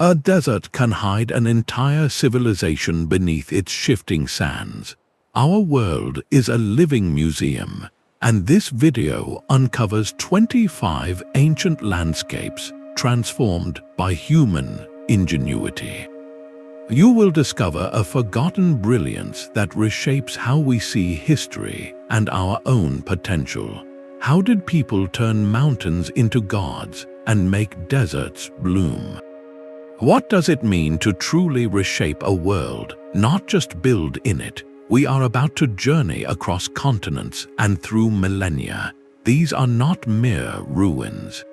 A desert can hide an entire civilization beneath its shifting sands. Our world is a living museum, and this video uncovers 25 ancient landscapes transformed by human ingenuity. You will discover a forgotten brilliance that reshapes how we see history and our own potential. How did people turn mountains into gods and make deserts bloom? What does it mean to truly reshape a world, not just build in it? We are about to journey across continents and through millennia. These are not mere ruins.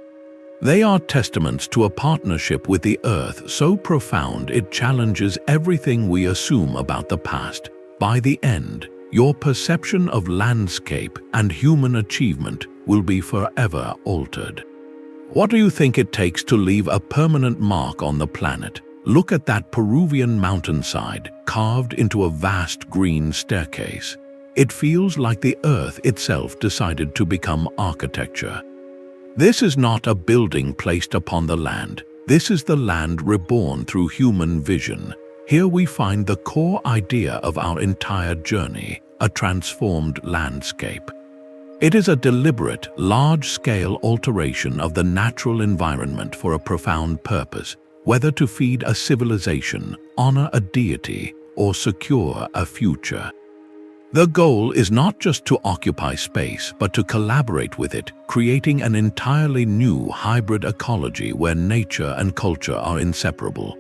They are testaments to a partnership with the earth so profound it challenges everything we assume about the past. By the end, your perception of landscape and human achievement will be forever altered. What do you think it takes to leave a permanent mark on the planet? Look at that Peruvian mountainside carved into a vast green staircase. It feels like the earth itself decided to become architecture. This is not a building placed upon the land. This is the land reborn through human vision. Here we find the core idea of our entire journey, a transformed landscape. It is a deliberate, large-scale alteration of the natural environment for a profound purpose, whether to feed a civilization, honor a deity, or secure a future. The goal is not just to occupy space, but to collaborate with it, creating an entirely new hybrid ecology where nature and culture are inseparable.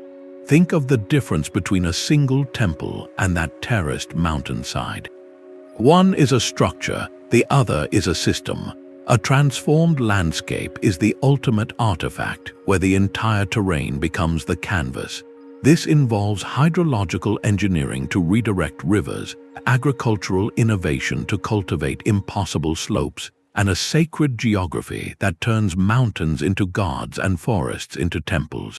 Think of the difference between a single temple and that terraced mountainside. One is a structure, the other is a system. A transformed landscape is the ultimate artifact, where the entire terrain becomes the canvas. This involves hydrological engineering to redirect rivers, agricultural innovation to cultivate impossible slopes, and a sacred geography that turns mountains into gods and forests into temples.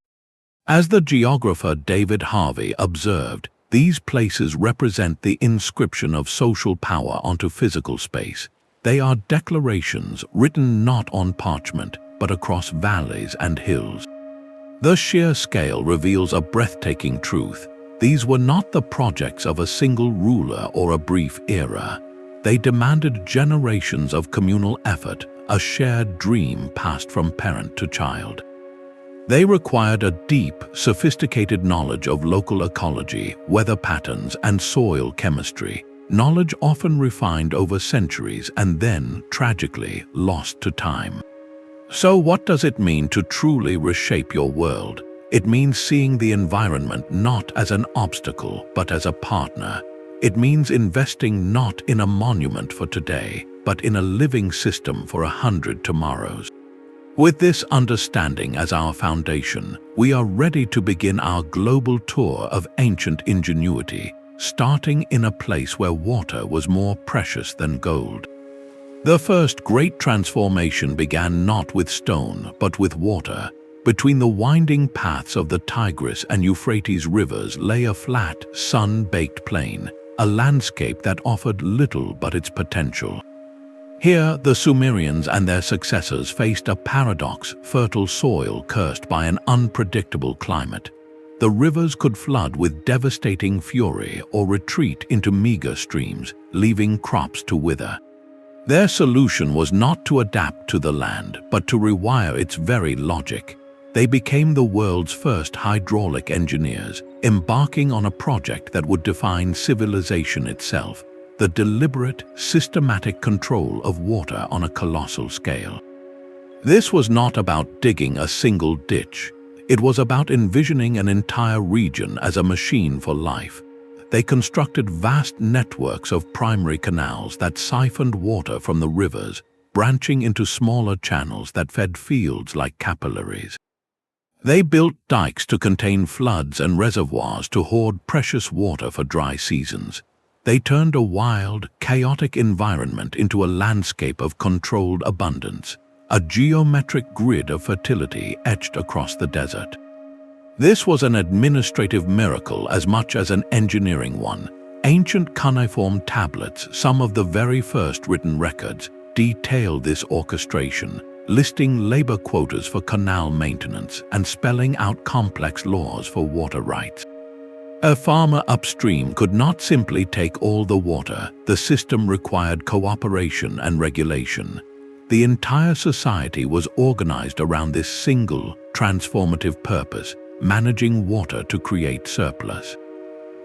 As the geographer David Harvey observed, these places represent the inscription of social power onto physical space. They are declarations written not on parchment, but across valleys and hills. The sheer scale reveals a breathtaking truth. These were not the projects of a single ruler or a brief era. They demanded generations of communal effort, a shared dream passed from parent to child. They required a deep, sophisticated knowledge of local ecology, weather patterns, and soil chemistry, knowledge often refined over centuries and then, tragically, lost to time. So what does it mean to truly reshape your world? It means seeing the environment not as an obstacle, but as a partner. It means investing not in a monument for today, but in a living system for 100 tomorrows. With this understanding as our foundation, we are ready to begin our global tour of ancient ingenuity, starting in a place where water was more precious than gold. The first great transformation began not with stone, but with water. Between the winding paths of the Tigris and Euphrates rivers lay a flat, sun-baked plain, a landscape that offered little but its potential. Here, the Sumerians and their successors faced a paradox: fertile soil cursed by an unpredictable climate. The rivers could flood with devastating fury or retreat into meager streams, leaving crops to wither. Their solution was not to adapt to the land, but to rewire its very logic. They became the world's first hydraulic engineers, embarking on a project that would define civilization itself: the deliberate, systematic control of water on a colossal scale. This was not about digging a single ditch. It was about envisioning an entire region as a machine for life. They constructed vast networks of primary canals that siphoned water from the rivers, branching into smaller channels that fed fields like capillaries. They built dikes to contain floods and reservoirs to hoard precious water for dry seasons. They turned a wild, chaotic environment into a landscape of controlled abundance, a geometric grid of fertility etched across the desert. This was an administrative miracle as much as an engineering one. Ancient cuneiform tablets, some of the very first written records, detailed this orchestration, listing labor quotas for canal maintenance and spelling out complex laws for water rights. A farmer upstream could not simply take all the water. The system required cooperation and regulation. The entire society was organized around this single, transformative purpose, managing water to create surplus.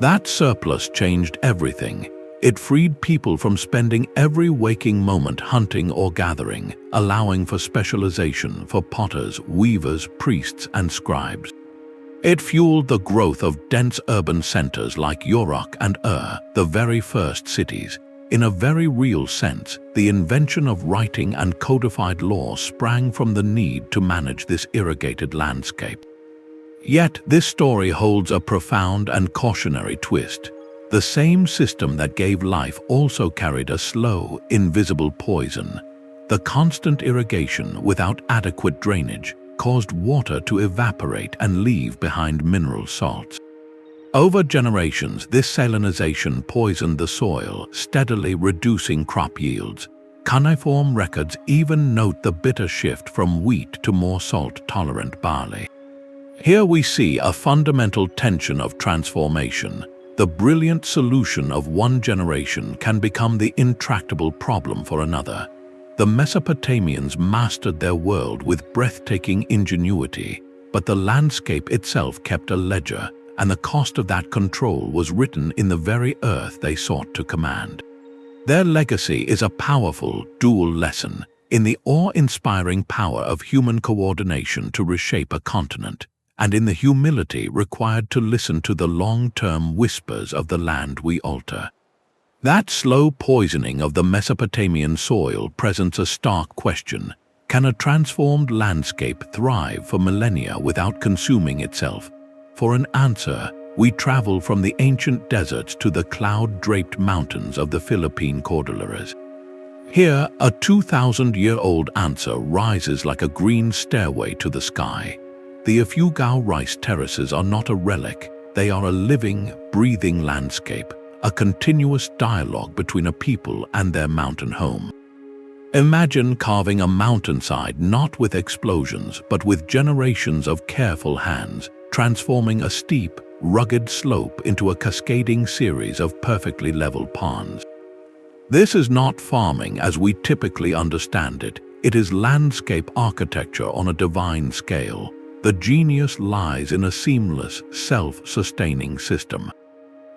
That surplus changed everything. It freed people from spending every waking moment hunting or gathering, allowing for specialization for potters, weavers, priests, and scribes. It fueled the growth of dense urban centers like Uruk and the very first cities. In a very real sense, the invention of writing and codified law sprang from the need to manage this irrigated landscape. Yet this story holds a profound and cautionary twist. The same system that gave life also carried a slow, invisible poison. The constant irrigation without adequate drainage caused water to evaporate and leave behind mineral salts. Over generations, this salinization poisoned the soil, steadily reducing crop yields. Cuneiform records even note the bitter shift from wheat to more salt-tolerant barley. Here we see a fundamental tension of transformation. The brilliant solution of one generation can become the intractable problem for another. The Mesopotamians mastered their world with breathtaking ingenuity, but the landscape itself kept a ledger, and the cost of that control was written in the very earth they sought to command. Their legacy is a powerful, dual lesson in the awe-inspiring power of human coordination to reshape a continent, and in the humility required to listen to the long-term whispers of the land we alter. That slow poisoning of the Mesopotamian soil presents a stark question. Can a transformed landscape thrive for millennia without consuming itself? For an answer, we travel from the ancient deserts to the cloud-draped mountains of the Philippine Cordilleras. Here, a 2,000-year-old answer rises like a green stairway to the sky. The Ifugao rice terraces are not a relic, they are a living, breathing landscape, a continuous dialogue between a people and their mountain home. Imagine carving a mountainside not with explosions, but with generations of careful hands, transforming a steep, rugged slope into a cascading series of perfectly level ponds. This is not farming as we typically understand it. It is landscape architecture on a divine scale. The genius lies in a seamless, self-sustaining system.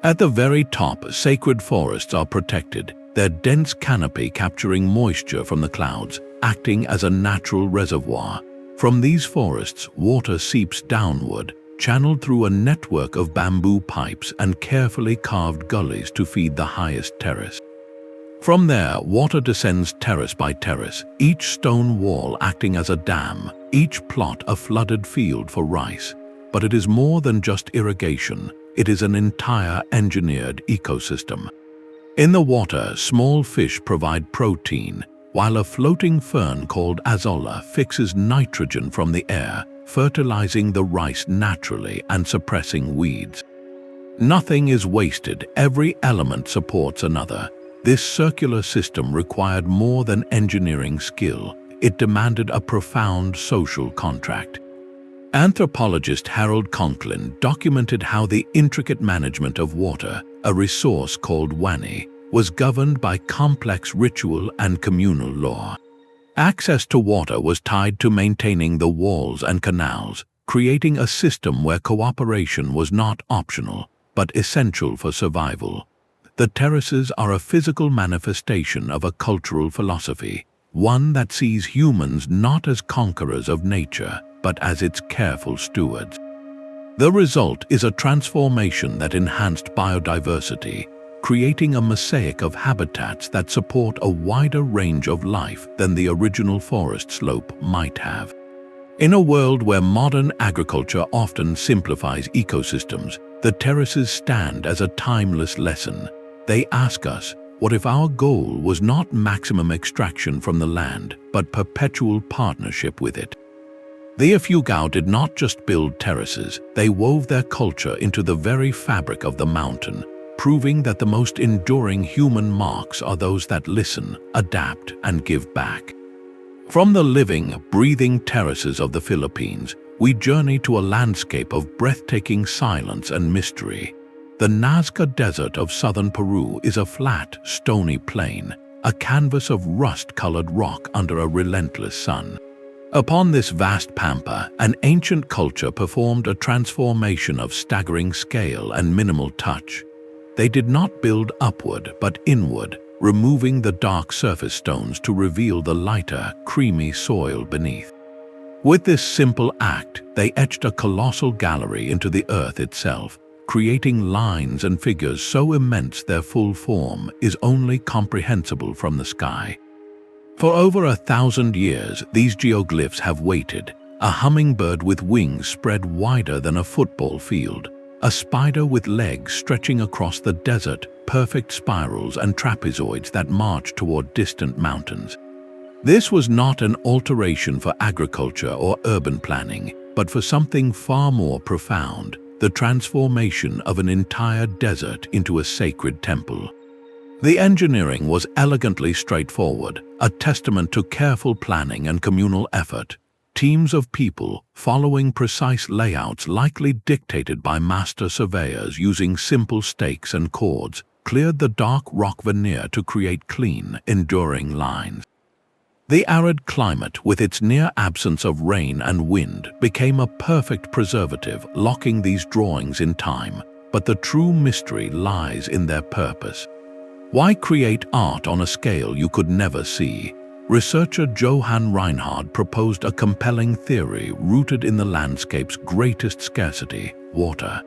At the very top, sacred forests are protected, their dense canopy capturing moisture from the clouds, acting as a natural reservoir. From these forests, water seeps downward, channeled through a network of bamboo pipes and carefully carved gullies to feed the highest terrace. From there, water descends terrace by terrace, each stone wall acting as a dam, each plot a flooded field for rice. But it is more than just irrigation, it is an entire engineered ecosystem. In the water, small fish provide protein, while a floating fern called azolla fixes nitrogen from the air, fertilizing the rice naturally and suppressing weeds. Nothing is wasted, every element supports another. This circular system required more than engineering skill, it demanded a profound social contract. Anthropologist Harold Conklin documented how the intricate management of water, a resource called wani, was governed by complex ritual and communal law. Access to water was tied to maintaining the walls and canals, creating a system where cooperation was not optional, but essential for survival. The terraces are a physical manifestation of a cultural philosophy, one that sees humans not as conquerors of nature, but as its careful stewards. The result is a transformation that enhanced biodiversity, creating a mosaic of habitats that support a wider range of life than the original forest slope might have. In a world where modern agriculture often simplifies ecosystems, the terraces stand as a timeless lesson. They ask us, what if our goal was not maximum extraction from the land, but perpetual partnership with it? The Ifugao did not just build terraces, they wove their culture into the very fabric of the mountain, proving that the most enduring human marks are those that listen, adapt, and give back. From the living, breathing terraces of the Philippines, we journey to a landscape of breathtaking silence and mystery. The Nazca Desert of southern Peru is a flat, stony plain, a canvas of rust-colored rock under a relentless sun. Upon this vast pampa, an ancient culture performed a transformation of staggering scale and minimal touch. They did not build upward but inward, removing the dark surface stones to reveal the lighter, creamy soil beneath. With this simple act, they etched a colossal gallery into the earth itself, creating lines and figures so immense their full form is only comprehensible from the sky. For over 1,000 years, these geoglyphs have waited, a hummingbird with wings spread wider than a football field, a spider with legs stretching across the desert, perfect spirals and trapezoids that march toward distant mountains. This was not an alteration for agriculture or urban planning, but for something far more profound, the transformation of an entire desert into a sacred temple. The engineering was elegantly straightforward, a testament to careful planning and communal effort. Teams of people, following precise layouts likely dictated by master surveyors using simple stakes and cords, cleared the dark rock veneer to create clean, enduring lines. The arid climate, with its near absence of rain and wind, became a perfect preservative, locking these drawings in time, but the true mystery lies in their purpose. Why create art on a scale you could never see? Researcher Johann Reinhard proposed a compelling theory rooted in the landscape's greatest scarcity, water.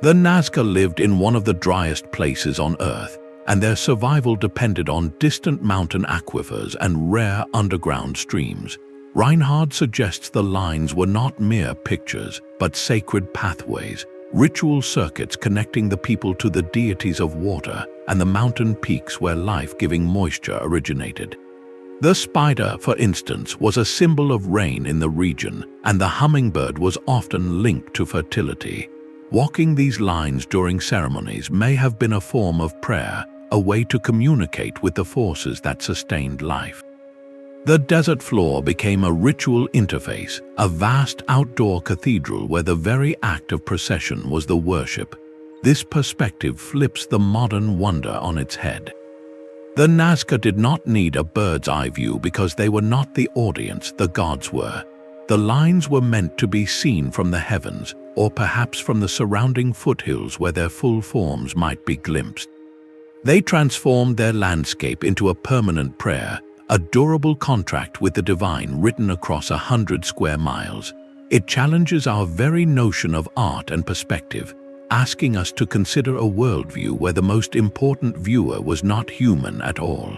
The Nazca lived in one of the driest places on Earth, and their survival depended on distant mountain aquifers and rare underground streams. Reinhard suggests the lines were not mere pictures, but sacred pathways, ritual circuits connecting the people to the deities of water and the mountain peaks where life-giving moisture originated. The spider, for instance, was a symbol of rain in the region, and the hummingbird was often linked to fertility. Walking these lines during ceremonies may have been a form of prayer, a way to communicate with the forces that sustained life. The desert floor became a ritual interface, a vast outdoor cathedral where the very act of procession was the worship. This perspective flips the modern wonder on its head. The Nazca did not need a bird's-eye view because they were not the audience, the gods were. The lines were meant to be seen from the heavens, or perhaps from the surrounding foothills where their full forms might be glimpsed. They transformed their landscape into a permanent prayer, a durable contract with the divine written across 100 square miles. It challenges our very notion of art and perspective, asking us to consider a worldview where the most important viewer was not human at all.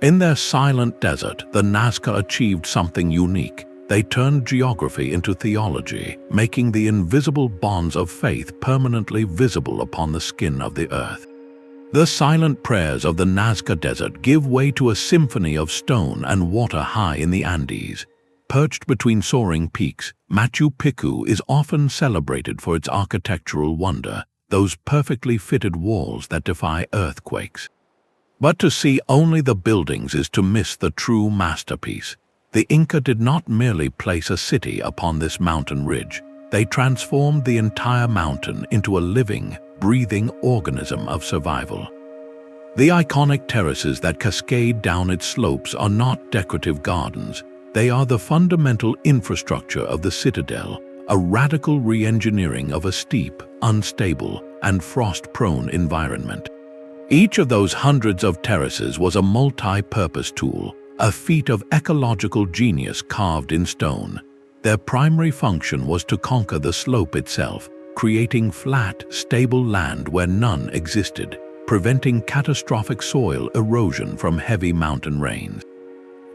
In their silent desert, the Nazca achieved something unique. They turned geography into theology, making the invisible bonds of faith permanently visible upon the skin of the earth. The silent prayers of the Nazca Desert give way to a symphony of stone and water high in the Andes. Perched between soaring peaks, Machu Picchu is often celebrated for its architectural wonder, those perfectly fitted walls that defy earthquakes. But to see only the buildings is to miss the true masterpiece. The Inca did not merely place a city upon this mountain ridge. They transformed the entire mountain into a living, breathing organism of survival. The iconic terraces that cascade down its slopes are not decorative gardens. They are the fundamental infrastructure of the citadel, a radical re-engineering of a steep, unstable, and frost-prone environment. Each of those hundreds of terraces was a multi-purpose tool, a feat of ecological genius carved in stone. Their primary function was to conquer the slope itself, creating flat, stable land where none existed, preventing catastrophic soil erosion from heavy mountain rains.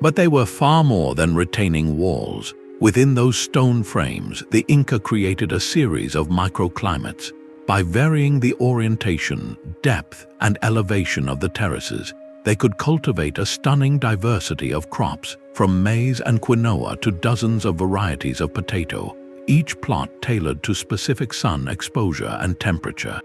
But they were far more than retaining walls. Within those stone frames, the Inca created a series of microclimates. By varying the orientation, depth, and elevation of the terraces, they could cultivate a stunning diversity of crops, from maize and quinoa to dozens of varieties of potato, each plot tailored to specific sun exposure and temperature.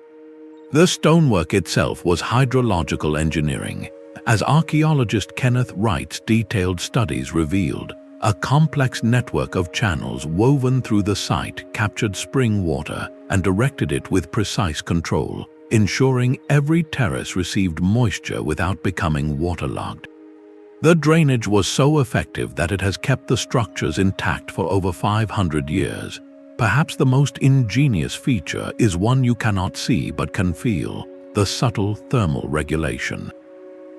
The stonework itself was hydrological engineering. As archaeologist Kenneth Wright's detailed studies revealed, a complex network of channels woven through the site captured spring water and directed it with precise control, ensuring every terrace received moisture without becoming waterlogged. The drainage was so effective that it has kept the structures intact for over 500 years. Perhaps the most ingenious feature is one you cannot see but can feel: the subtle thermal regulation.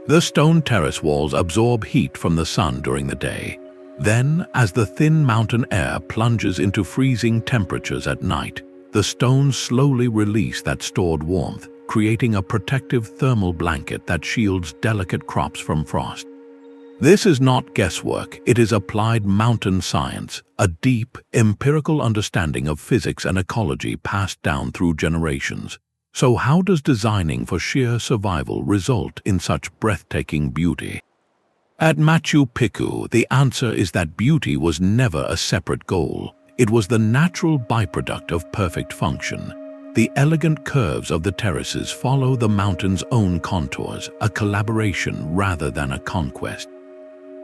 The stone terrace walls absorb heat from the sun during the day. Then, as the thin mountain air plunges into freezing temperatures at night, the stones slowly release that stored warmth, creating a protective thermal blanket that shields delicate crops from frost. This is not guesswork, it is applied mountain science, a deep, empirical understanding of physics and ecology passed down through generations. So how does designing for sheer survival result in such breathtaking beauty? At Machu Picchu, the answer is that beauty was never a separate goal. It was the natural byproduct of perfect function. The elegant curves of the terraces follow the mountain's own contours, a collaboration rather than a conquest.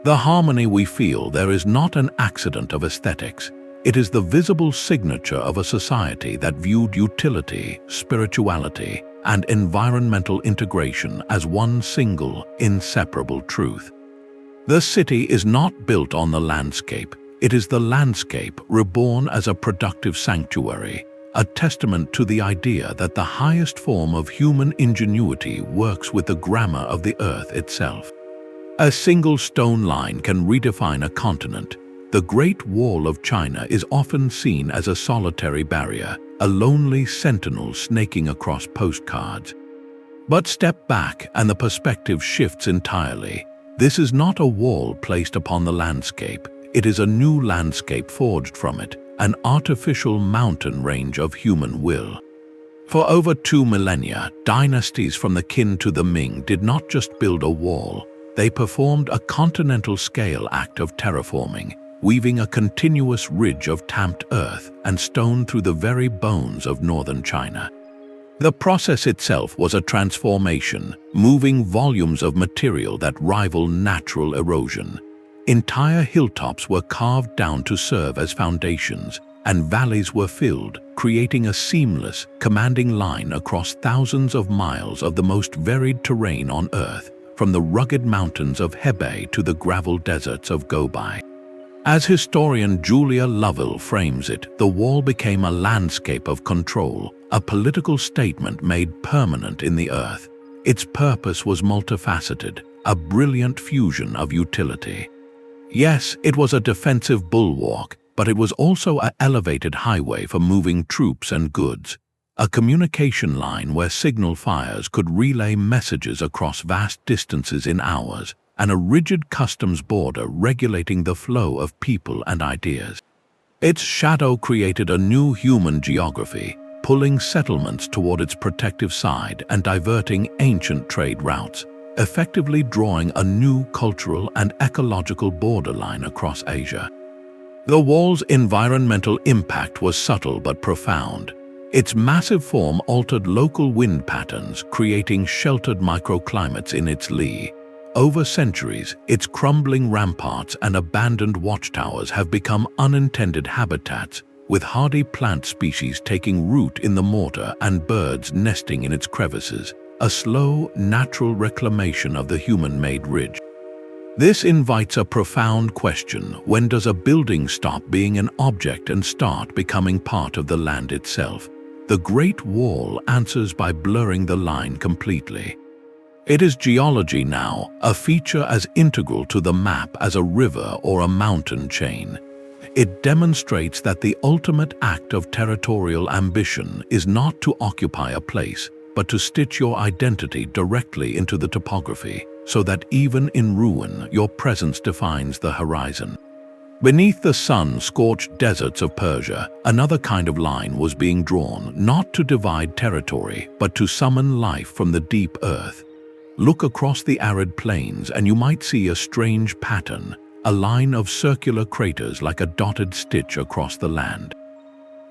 The harmony we feel there is not an accident of aesthetics. It is the visible signature of a society that viewed utility, spirituality, and environmental integration as one single, inseparable truth. The city is not built on the landscape. It is the landscape reborn as a productive sanctuary, a testament to the idea that the highest form of human ingenuity works with the grammar of the earth itself. A single stone line can redefine a continent. The Great Wall of China is often seen as a solitary barrier, a lonely sentinel snaking across postcards. But step back and the perspective shifts entirely. This is not a wall placed upon the landscape. It is a new landscape forged from it, an artificial mountain range of human will. For over 2 millennia, dynasties from the Qin to the Ming did not just build a wall. They performed a continental-scale act of terraforming, weaving a continuous ridge of tamped earth and stone through the very bones of northern China. The process itself was a transformation, moving volumes of material that rival natural erosion. Entire hilltops were carved down to serve as foundations, and valleys were filled, creating a seamless, commanding line across thousands of miles of the most varied terrain on Earth, from the rugged mountains of Hebei to the gravel deserts of Gobi. As historian Julia Lovell frames it, the wall became a landscape of control, a political statement made permanent in the earth. Its purpose was multifaceted, a brilliant fusion of utility. Yes, it was a defensive bulwark, but it was also an elevated highway for moving troops and goods, a communication line where signal fires could relay messages across vast distances in hours, and a rigid customs border regulating the flow of people and ideas. Its shadow created a new human geography, pulling settlements toward its protective side and diverting ancient trade routes, effectively drawing a new cultural and ecological borderline across Asia. The wall's environmental impact was subtle but profound. Its massive form altered local wind patterns, creating sheltered microclimates in its lee. Over centuries, its crumbling ramparts and abandoned watchtowers have become unintended habitats, with hardy plant species taking root in the mortar and birds nesting in its crevices, a slow, natural reclamation of the human-made ridge. This invites a profound question: when does a building stop being an object and start becoming part of the land itself? The Great Wall answers by blurring the line completely. It is geology now, a feature as integral to the map as a river or a mountain chain. It demonstrates that the ultimate act of territorial ambition is not to occupy a place, but to stitch your identity directly into the topography, so that even in ruin, your presence defines the horizon. Beneath the sun-scorched deserts of Persia, another kind of line was being drawn, not to divide territory, but to summon life from the deep earth. Look across the arid plains and you might see a strange pattern, a line of circular craters like a dotted stitch across the land.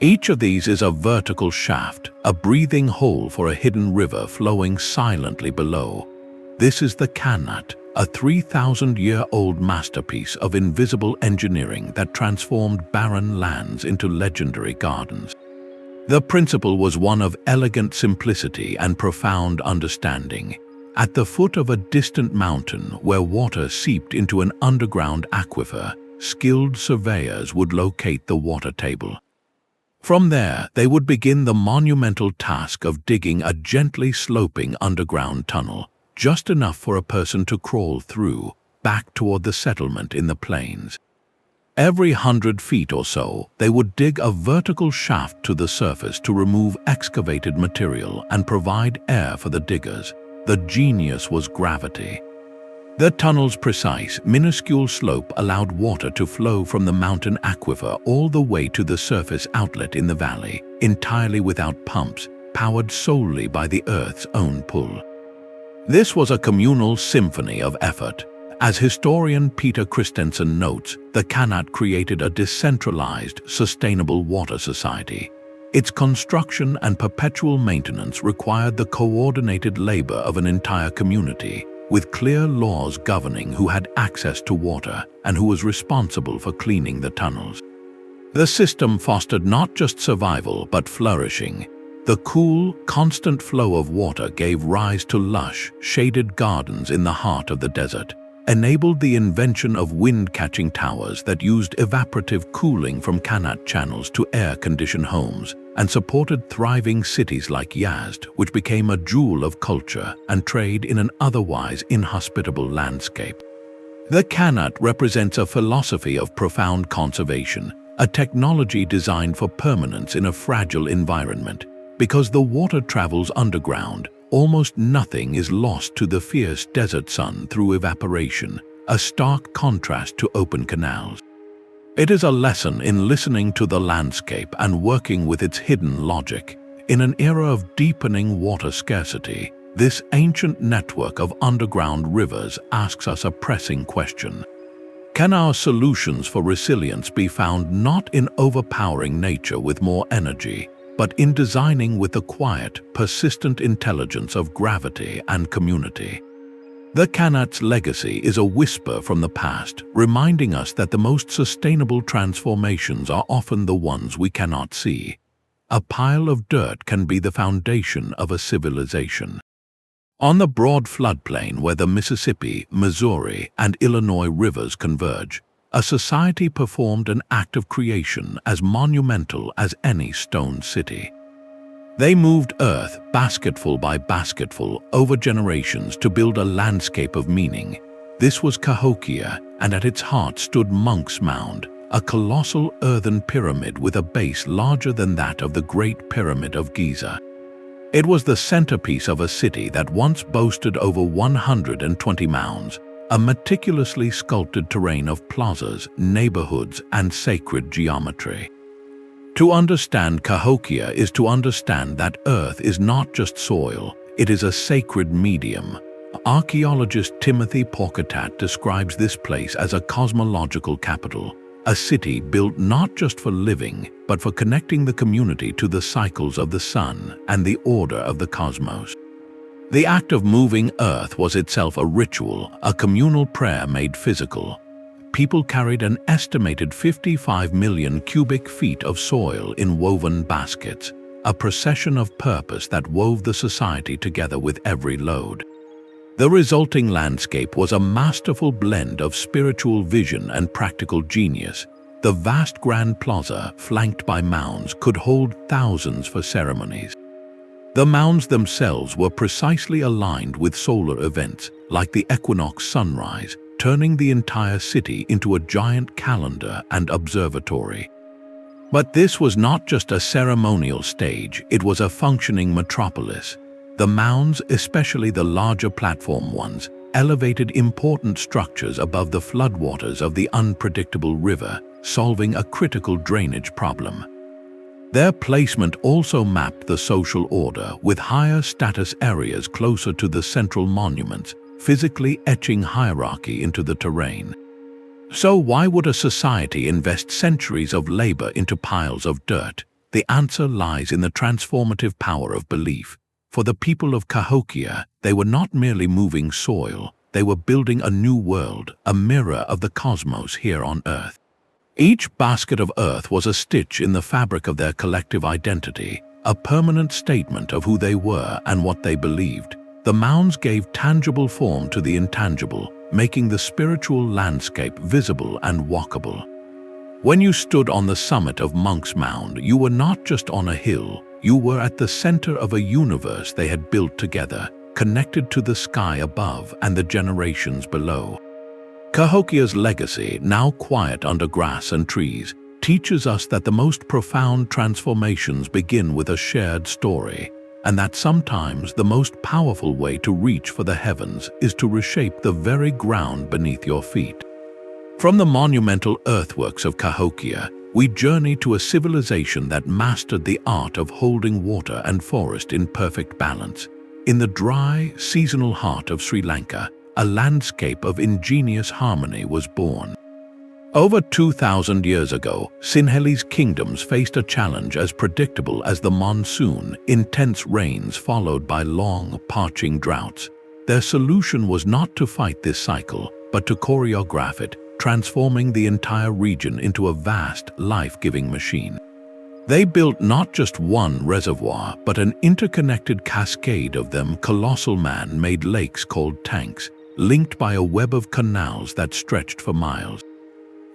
Each of these is a vertical shaft, a breathing hole for a hidden river flowing silently below. This is the Qanat, a 3,000-year-old masterpiece of invisible engineering that transformed barren lands into legendary gardens. The principle was one of elegant simplicity and profound understanding. At the foot of a distant mountain where water seeped into an underground aquifer, skilled surveyors would locate the water table. From there, they would begin the monumental task of digging a gently sloping underground tunnel, just enough for a person to crawl through, back toward the settlement in the plains. Every 100 feet or so, they would dig a vertical shaft to the surface to remove excavated material and provide air for the diggers. The genius was gravity. The tunnel's precise, minuscule slope allowed water to flow from the mountain aquifer all the way to the surface outlet in the valley, entirely without pumps, powered solely by the Earth's own pull. This was a communal symphony of effort. As historian Peter Christensen notes, the Qanat created a decentralized, sustainable water society. Its construction and perpetual maintenance required the coordinated labor of an entire community, with clear laws governing who had access to water and who was responsible for cleaning the tunnels. The system fostered not just survival but flourishing. The cool, constant flow of water gave rise to lush, shaded gardens in the heart of the desert, enabled the invention of wind-catching towers that used evaporative cooling from Qanat channels to air-condition homes, and supported thriving cities like Yazd, which became a jewel of culture and trade in an otherwise inhospitable landscape. The Qanat represents a philosophy of profound conservation, a technology designed for permanence in a fragile environment. Because the water travels underground, almost nothing is lost to the fierce desert sun through evaporation, a stark contrast to open canals. It is a lesson in listening to the landscape and working with its hidden logic. In an era of deepening water scarcity, this ancient network of underground rivers asks us a pressing question. Can our solutions for resilience be found not in overpowering nature with more energy, but in designing with the quiet, persistent intelligence of gravity and community? The Qanat's legacy is a whisper from the past, reminding us that the most sustainable transformations are often the ones we cannot see. A pile of dirt can be the foundation of a civilization. On the broad floodplain where the Mississippi, Missouri, and Illinois rivers converge, a society performed an act of creation as monumental as any stone city. They moved earth basketful by basketful over generations to build a landscape of meaning. This was Cahokia, and at its heart stood Monk's Mound, a colossal earthen pyramid with a base larger than that of the Great Pyramid of Giza. It was the centerpiece of a city that once boasted over 120 mounds, a meticulously sculpted terrain of plazas, neighborhoods, and sacred geometry. To understand Cahokia is to understand that Earth is not just soil, it is a sacred medium. Archaeologist Timothy Porcatat describes this place as a cosmological capital, a city built not just for living, but for connecting the community to the cycles of the sun and the order of the cosmos. The act of moving Earth was itself a ritual, a communal prayer made physical. People carried an estimated 55 million cubic feet of soil in woven baskets, a procession of purpose that wove the society together with every load. The resulting landscape was a masterful blend of spiritual vision and practical genius. The vast Grand Plaza, flanked by mounds, could hold thousands for ceremonies. The mounds themselves were precisely aligned with solar events, like the equinox sunrise, turning the entire city into a giant calendar and observatory. But this was not just a ceremonial stage, it was a functioning metropolis. The mounds, especially the larger platform ones, elevated important structures above the floodwaters of the unpredictable river, solving a critical drainage problem. Their placement also mapped the social order, with higher status areas closer to the central monuments, physically etching hierarchy into the terrain. So why would a society invest centuries of labor into piles of dirt? The answer lies in the transformative power of belief. For the people of Cahokia, they were not merely moving soil, they were building a new world, a mirror of the cosmos here on Earth. Each basket of earth was a stitch in the fabric of their collective identity, a permanent statement of who they were and what they believed. The mounds gave tangible form to the intangible, making the spiritual landscape visible and walkable. When you stood on the summit of Monk's Mound, you were not just on a hill, you were at the center of a universe they had built together, connected to the sky above and the generations below. Cahokia's legacy, now quiet under grass and trees, teaches us that the most profound transformations begin with a shared story, and that sometimes the most powerful way to reach for the heavens is to reshape the very ground beneath your feet. From the monumental earthworks of Cahokia, we journey to a civilization that mastered the art of holding water and forest in perfect balance. In the dry, seasonal heart of Sri Lanka, a landscape of ingenious harmony was born. Over 2,000 years ago, Sinhalese kingdoms faced a challenge as predictable as the monsoon, intense rains followed by long, parching droughts. Their solution was not to fight this cycle, but to choreograph it, transforming the entire region into a vast, life-giving machine. They built not just one reservoir, but an interconnected cascade of them. Colossal man-made lakes called tanks, linked by a web of canals that stretched for miles.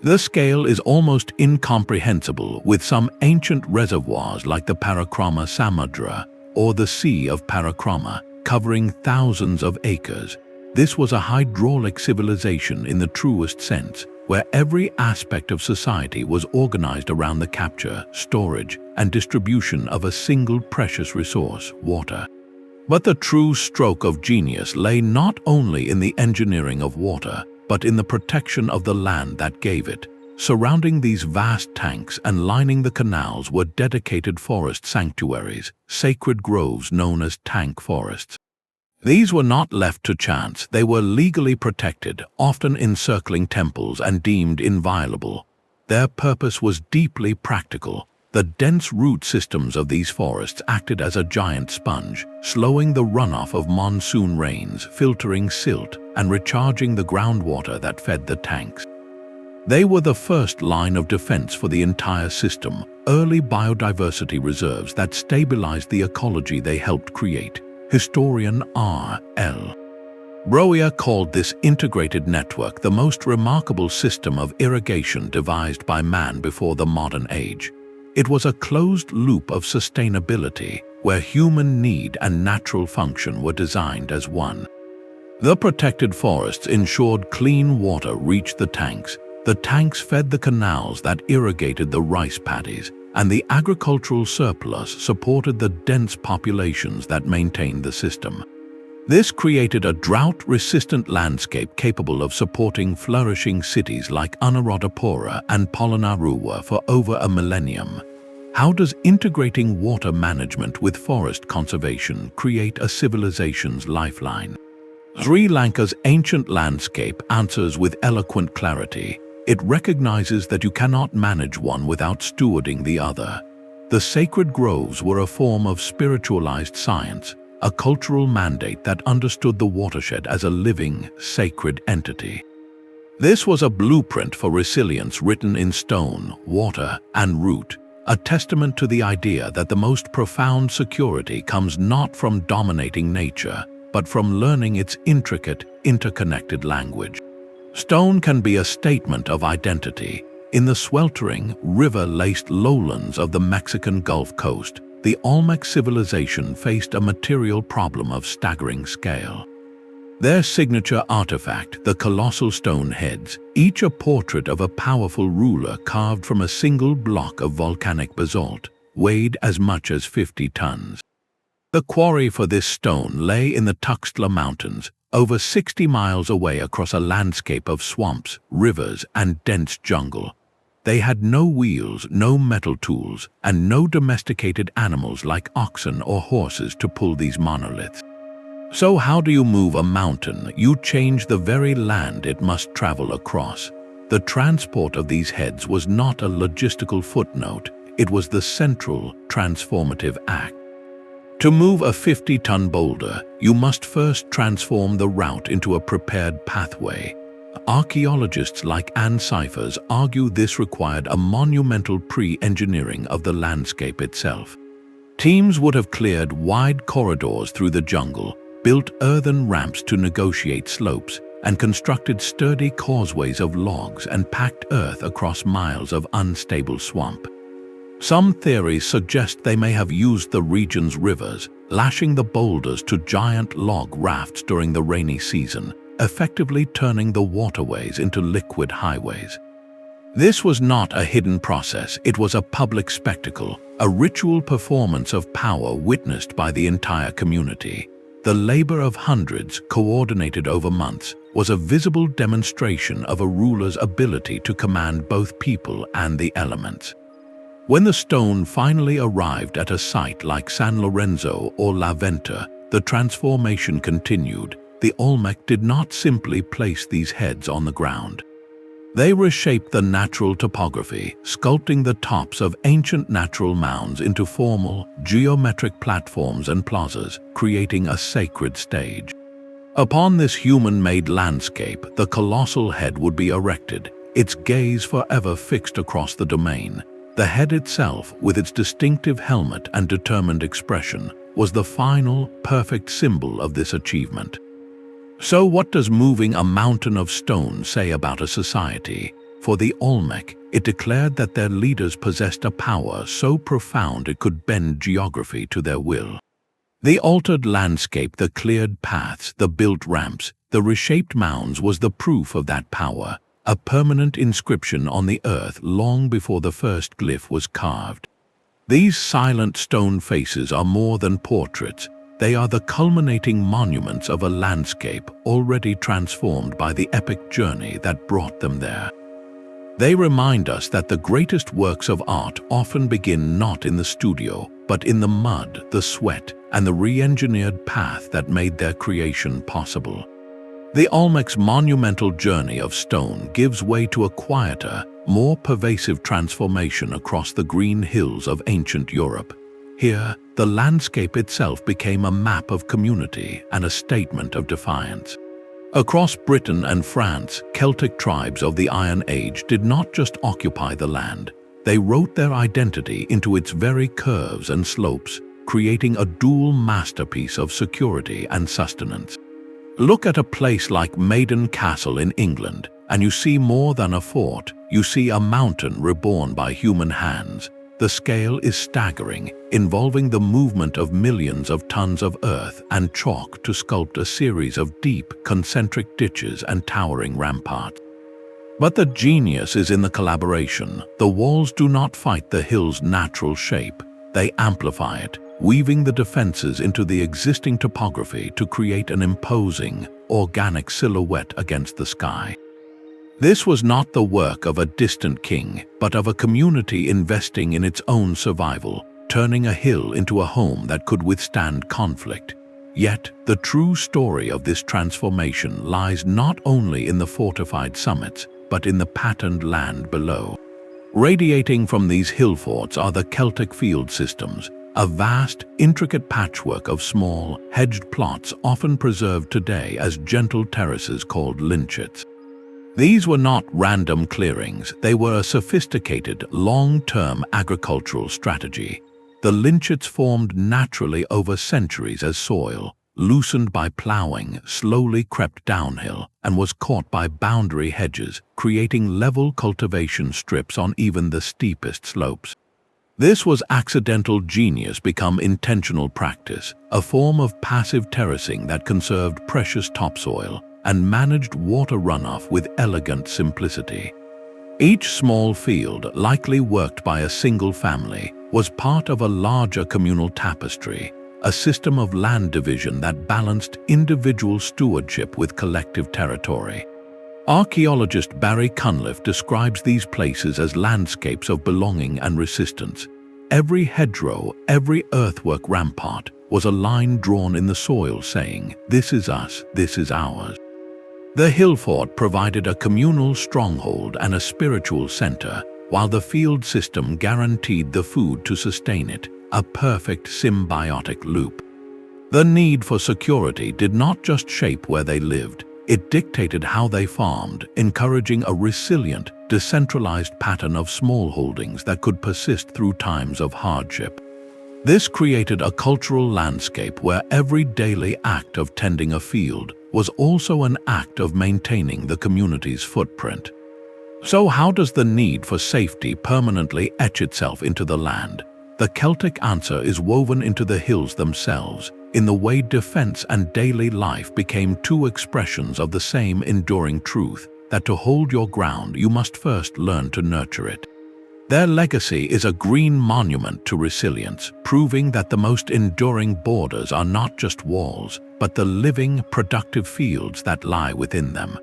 The scale is almost incomprehensible, with some ancient reservoirs like the Parakrama Samudra or the Sea of Parakrama covering thousands of acres. This was a hydraulic civilization in the truest sense, where every aspect of society was organized around the capture, storage, and distribution of a single precious resource, water. But the true stroke of genius lay not only in the engineering of water, but in the protection of the land that gave it. Surrounding these vast tanks and lining the canals were dedicated forest sanctuaries, sacred groves known as tank forests. These were not left to chance, they were legally protected, often encircling temples and deemed inviolable. Their purpose was deeply practical. The dense root systems of these forests acted as a giant sponge, slowing the runoff of monsoon rains, filtering silt, and recharging the groundwater that fed the tanks. They were the first line of defense for the entire system, early biodiversity reserves that stabilized the ecology they helped create. Historian R.L. Breuer called this integrated network the most remarkable system of irrigation devised by man before the modern age. It was a closed loop of sustainability, where human need and natural function were designed as one. The protected forests ensured clean water reached the tanks fed the canals that irrigated the rice paddies, and the agricultural surplus supported the dense populations that maintained the system. This created a drought-resistant landscape capable of supporting flourishing cities like Anuradhapura and Polonnaruwa for over a millennium. How does integrating water management with forest conservation create a civilization's lifeline? Sri Lanka's ancient landscape answers with eloquent clarity. It recognizes that you cannot manage one without stewarding the other. The sacred groves were a form of spiritualized science, a cultural mandate that understood the watershed as a living, sacred entity. This was a blueprint for resilience written in stone, water, and root, a testament to the idea that the most profound security comes not from dominating nature, but from learning its intricate, interconnected language. Stone can be a statement of identity. In the sweltering, river-laced lowlands of the Mexican Gulf Coast, the Olmec civilization faced a material problem of staggering scale. Their signature artifact, the colossal stone heads, each a portrait of a powerful ruler carved from a single block of volcanic basalt, weighed as much as 50 tons. The quarry for this stone lay in the Tuxtla Mountains, over 60 miles away across a landscape of swamps, rivers, and dense jungle. They had no wheels, no metal tools, and no domesticated animals like oxen or horses to pull these monoliths. So how do you move a mountain? You change the very land it must travel across. The transport of these heads was not a logistical footnote, it was the central, transformative act. To move a 50-ton boulder, you must first transform the route into a prepared pathway. Archaeologists like Anne Cyphers argue this required a monumental pre-engineering of the landscape itself. Teams would have cleared wide corridors through the jungle, built earthen ramps to negotiate slopes, and constructed sturdy causeways of logs and packed earth across miles of unstable swamp. Some theories suggest they may have used the region's rivers, lashing the boulders to giant log rafts during the rainy season, effectively turning the waterways into liquid highways. This was not a hidden process, it was a public spectacle, a ritual performance of power witnessed by the entire community. The labor of hundreds, coordinated over months, was a visible demonstration of a ruler's ability to command both people and the elements. When the stone finally arrived at a site like San Lorenzo or La Venta, the transformation continued. The Olmec did not simply place these heads on the ground. They reshaped the natural topography, sculpting the tops of ancient natural mounds into formal, geometric platforms and plazas, creating a sacred stage. Upon this human-made landscape, the colossal head would be erected, its gaze forever fixed across the domain. The head itself, with its distinctive helmet and determined expression, was the final, perfect symbol of this achievement. So what does moving a mountain of stone say about a society? For the Olmec, it declared that their leaders possessed a power so profound it could bend geography to their will. The altered landscape, the cleared paths, the built ramps, the reshaped mounds was the proof of that power, a permanent inscription on the earth long before the first glyph was carved. These silent stone faces are more than portraits. They are the culminating monuments of a landscape already transformed by the epic journey that brought them there. They remind us that the greatest works of art often begin not in the studio, but in the mud, the sweat, and the re-engineered path that made their creation possible. The Olmec's monumental journey of stone gives way to a quieter, more pervasive transformation across the green hills of ancient Europe. Here, the landscape itself became a map of community and a statement of defiance. Across Britain and France, Celtic tribes of the Iron Age did not just occupy the land, they wrote their identity into its very curves and slopes, creating a dual masterpiece of security and sustenance. Look at a place like Maiden Castle in England, and you see more than a fort, you see a mountain reborn by human hands. The scale is staggering, involving the movement of millions of tons of earth and chalk to sculpt a series of deep, concentric ditches and towering ramparts. But the genius is in the collaboration. The walls do not fight the hill's natural shape, they amplify it, weaving the defenses into the existing topography to create an imposing, organic silhouette against the sky. This was not the work of a distant king, but of a community investing in its own survival, turning a hill into a home that could withstand conflict. Yet, the true story of this transformation lies not only in the fortified summits, but in the patterned land below. Radiating from these hill forts are the Celtic field systems, a vast, intricate patchwork of small, hedged plots often preserved today as gentle terraces called lynchets. These were not random clearings, they were a sophisticated, long-term agricultural strategy. The lynchets formed naturally over centuries as soil, loosened by plowing, slowly crept downhill, and was caught by boundary hedges, creating level cultivation strips on even the steepest slopes. This was accidental genius become intentional practice, a form of passive terracing that conserved precious topsoil and managed water runoff with elegant simplicity. Each small field, likely worked by a single family, was part of a larger communal tapestry, a system of land division that balanced individual stewardship with collective territory. Archaeologist Barry Cunliffe describes these places as landscapes of belonging and resistance. Every hedgerow, every earthwork rampart was a line drawn in the soil saying, "This is us, this is ours." The hill fort provided a communal stronghold and a spiritual center, while the field system guaranteed the food to sustain it, a perfect symbiotic loop. The need for security did not just shape where they lived, it dictated how they farmed, encouraging a resilient, decentralized pattern of smallholdings that could persist through times of hardship. This created a cultural landscape where every daily act of tending a field was also an act of maintaining the community's footprint. So how does the need for safety permanently etch itself into the land? The Celtic answer is woven into the hills themselves, in the way defense and daily life became two expressions of the same enduring truth, that to hold your ground you must first learn to nurture it. Their legacy is a green monument to resilience, proving that the most enduring borders are not just walls, but the living, productive fields that lie within them.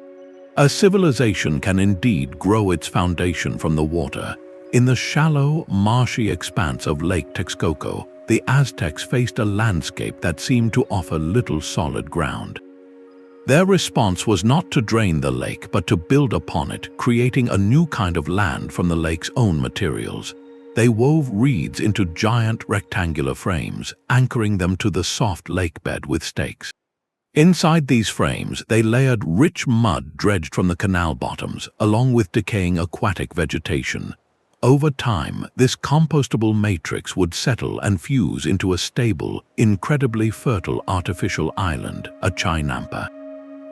A civilization can indeed grow its foundation from the water. In the shallow, marshy expanse of Lake Texcoco, the Aztecs faced a landscape that seemed to offer little solid ground. Their response was not to drain the lake, but to build upon it, creating a new kind of land from the lake's own materials. They wove reeds into giant rectangular frames, anchoring them to the soft lakebed with stakes. Inside these frames, they layered rich mud dredged from the canal bottoms, along with decaying aquatic vegetation. Over time, this compostable matrix would settle and fuse into a stable, incredibly fertile artificial island, a Chinampa.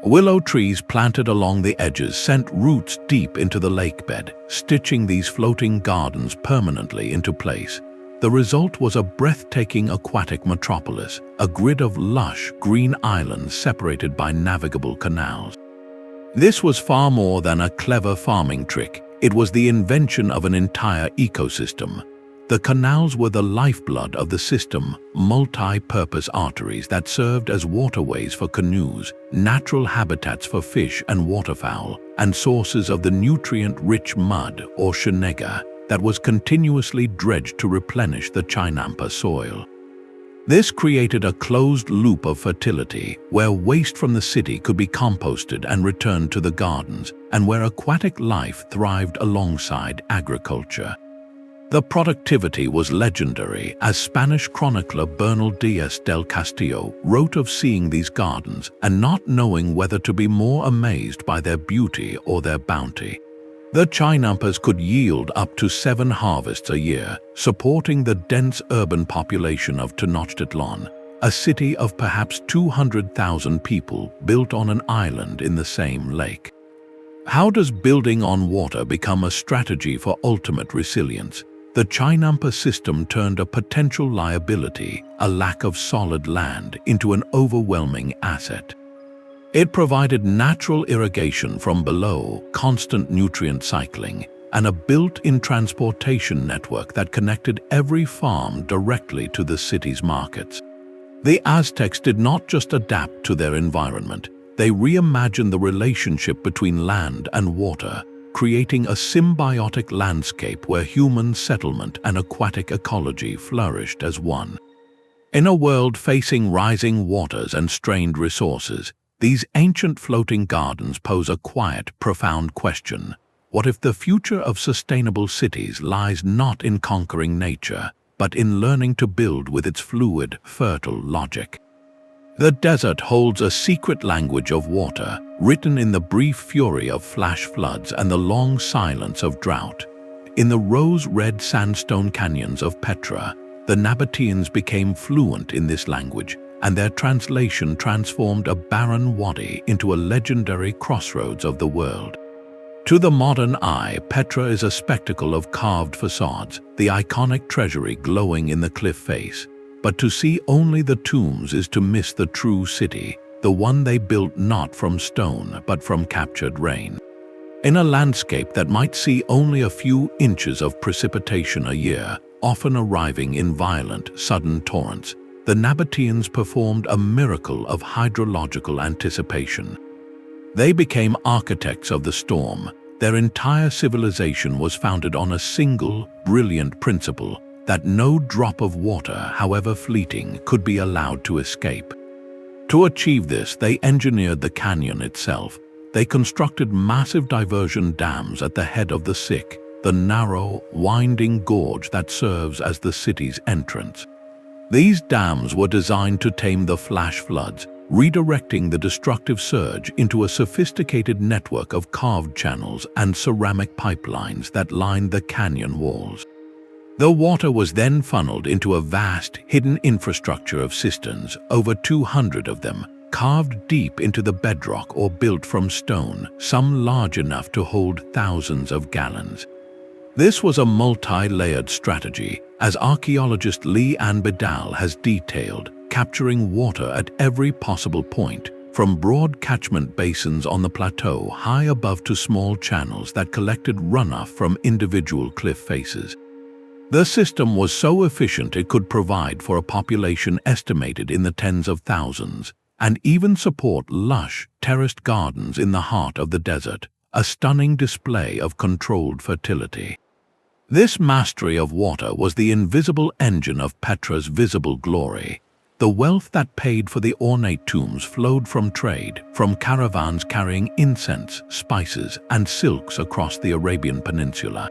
Willow trees planted along the edges sent roots deep into the lakebed, stitching these floating gardens permanently into place. The result was a breathtaking aquatic metropolis, a grid of lush, green islands separated by navigable canals. This was far more than a clever farming trick. It was the invention of an entire ecosystem. The canals were the lifeblood of the system, multi-purpose arteries that served as waterways for canoes, natural habitats for fish and waterfowl, and sources of the nutrient-rich mud, or shenega, that was continuously dredged to replenish the Chinampa soil. This created a closed loop of fertility, where waste from the city could be composted and returned to the gardens, and where aquatic life thrived alongside agriculture. The productivity was legendary, as Spanish chronicler Bernal Díaz del Castillo wrote of seeing these gardens and not knowing whether to be more amazed by their beauty or their bounty. The Chinampas could yield up to 7 harvests a year, supporting the dense urban population of Tenochtitlan, a city of perhaps 200,000 people built on an island in the same lake. How does building on water become a strategy for ultimate resilience? The Chinampa system turned a potential liability, a lack of solid land, into an overwhelming asset. It provided natural irrigation from below, constant nutrient cycling, and a built-in transportation network that connected every farm directly to the city's markets. The Aztecs did not just adapt to their environment, they reimagined the relationship between land and water, creating a symbiotic landscape where human settlement and aquatic ecology flourished as one. In a world facing rising waters and strained resources, these ancient floating gardens pose a quiet, profound question. What if the future of sustainable cities lies not in conquering nature, but in learning to build with its fluid, fertile logic? The desert holds a secret language of water, written in the brief fury of flash floods and the long silence of drought. In the rose-red sandstone canyons of Petra, the Nabateans became fluent in this language, and their translation transformed a barren wadi into a legendary crossroads of the world. To the modern eye, Petra is a spectacle of carved facades, the iconic treasury glowing in the cliff face. But to see only the tombs is to miss the true city, the one they built not from stone but from captured rain. In a landscape that might see only a few inches of precipitation a year, often arriving in violent, sudden torrents, the Nabateans performed a miracle of hydrological anticipation. They became architects of the storm. Their entire civilization was founded on a single, brilliant principle: that no drop of water, however fleeting, could be allowed to escape. To achieve this, they engineered the canyon itself. They constructed massive diversion dams at the head of the Sick, the narrow, winding gorge that serves as the city's entrance. These dams were designed to tame the flash floods, redirecting the destructive surge into a sophisticated network of carved channels and ceramic pipelines that lined the canyon walls. The water was then funneled into a vast, hidden infrastructure of cisterns, over 200 of them, carved deep into the bedrock or built from stone, some large enough to hold thousands of gallons. This was a multi-layered strategy, as archaeologist Leanne Bedal has detailed, capturing water at every possible point, from broad catchment basins on the plateau high above to small channels that collected runoff from individual cliff faces. The system was so efficient it could provide for a population estimated in the tens of thousands, and even support lush, terraced gardens in the heart of the desert, a stunning display of controlled fertility. This mastery of water was the invisible engine of Petra's visible glory. The wealth that paid for the ornate tombs flowed from trade, from caravans carrying incense, spices, and silks across the Arabian Peninsula.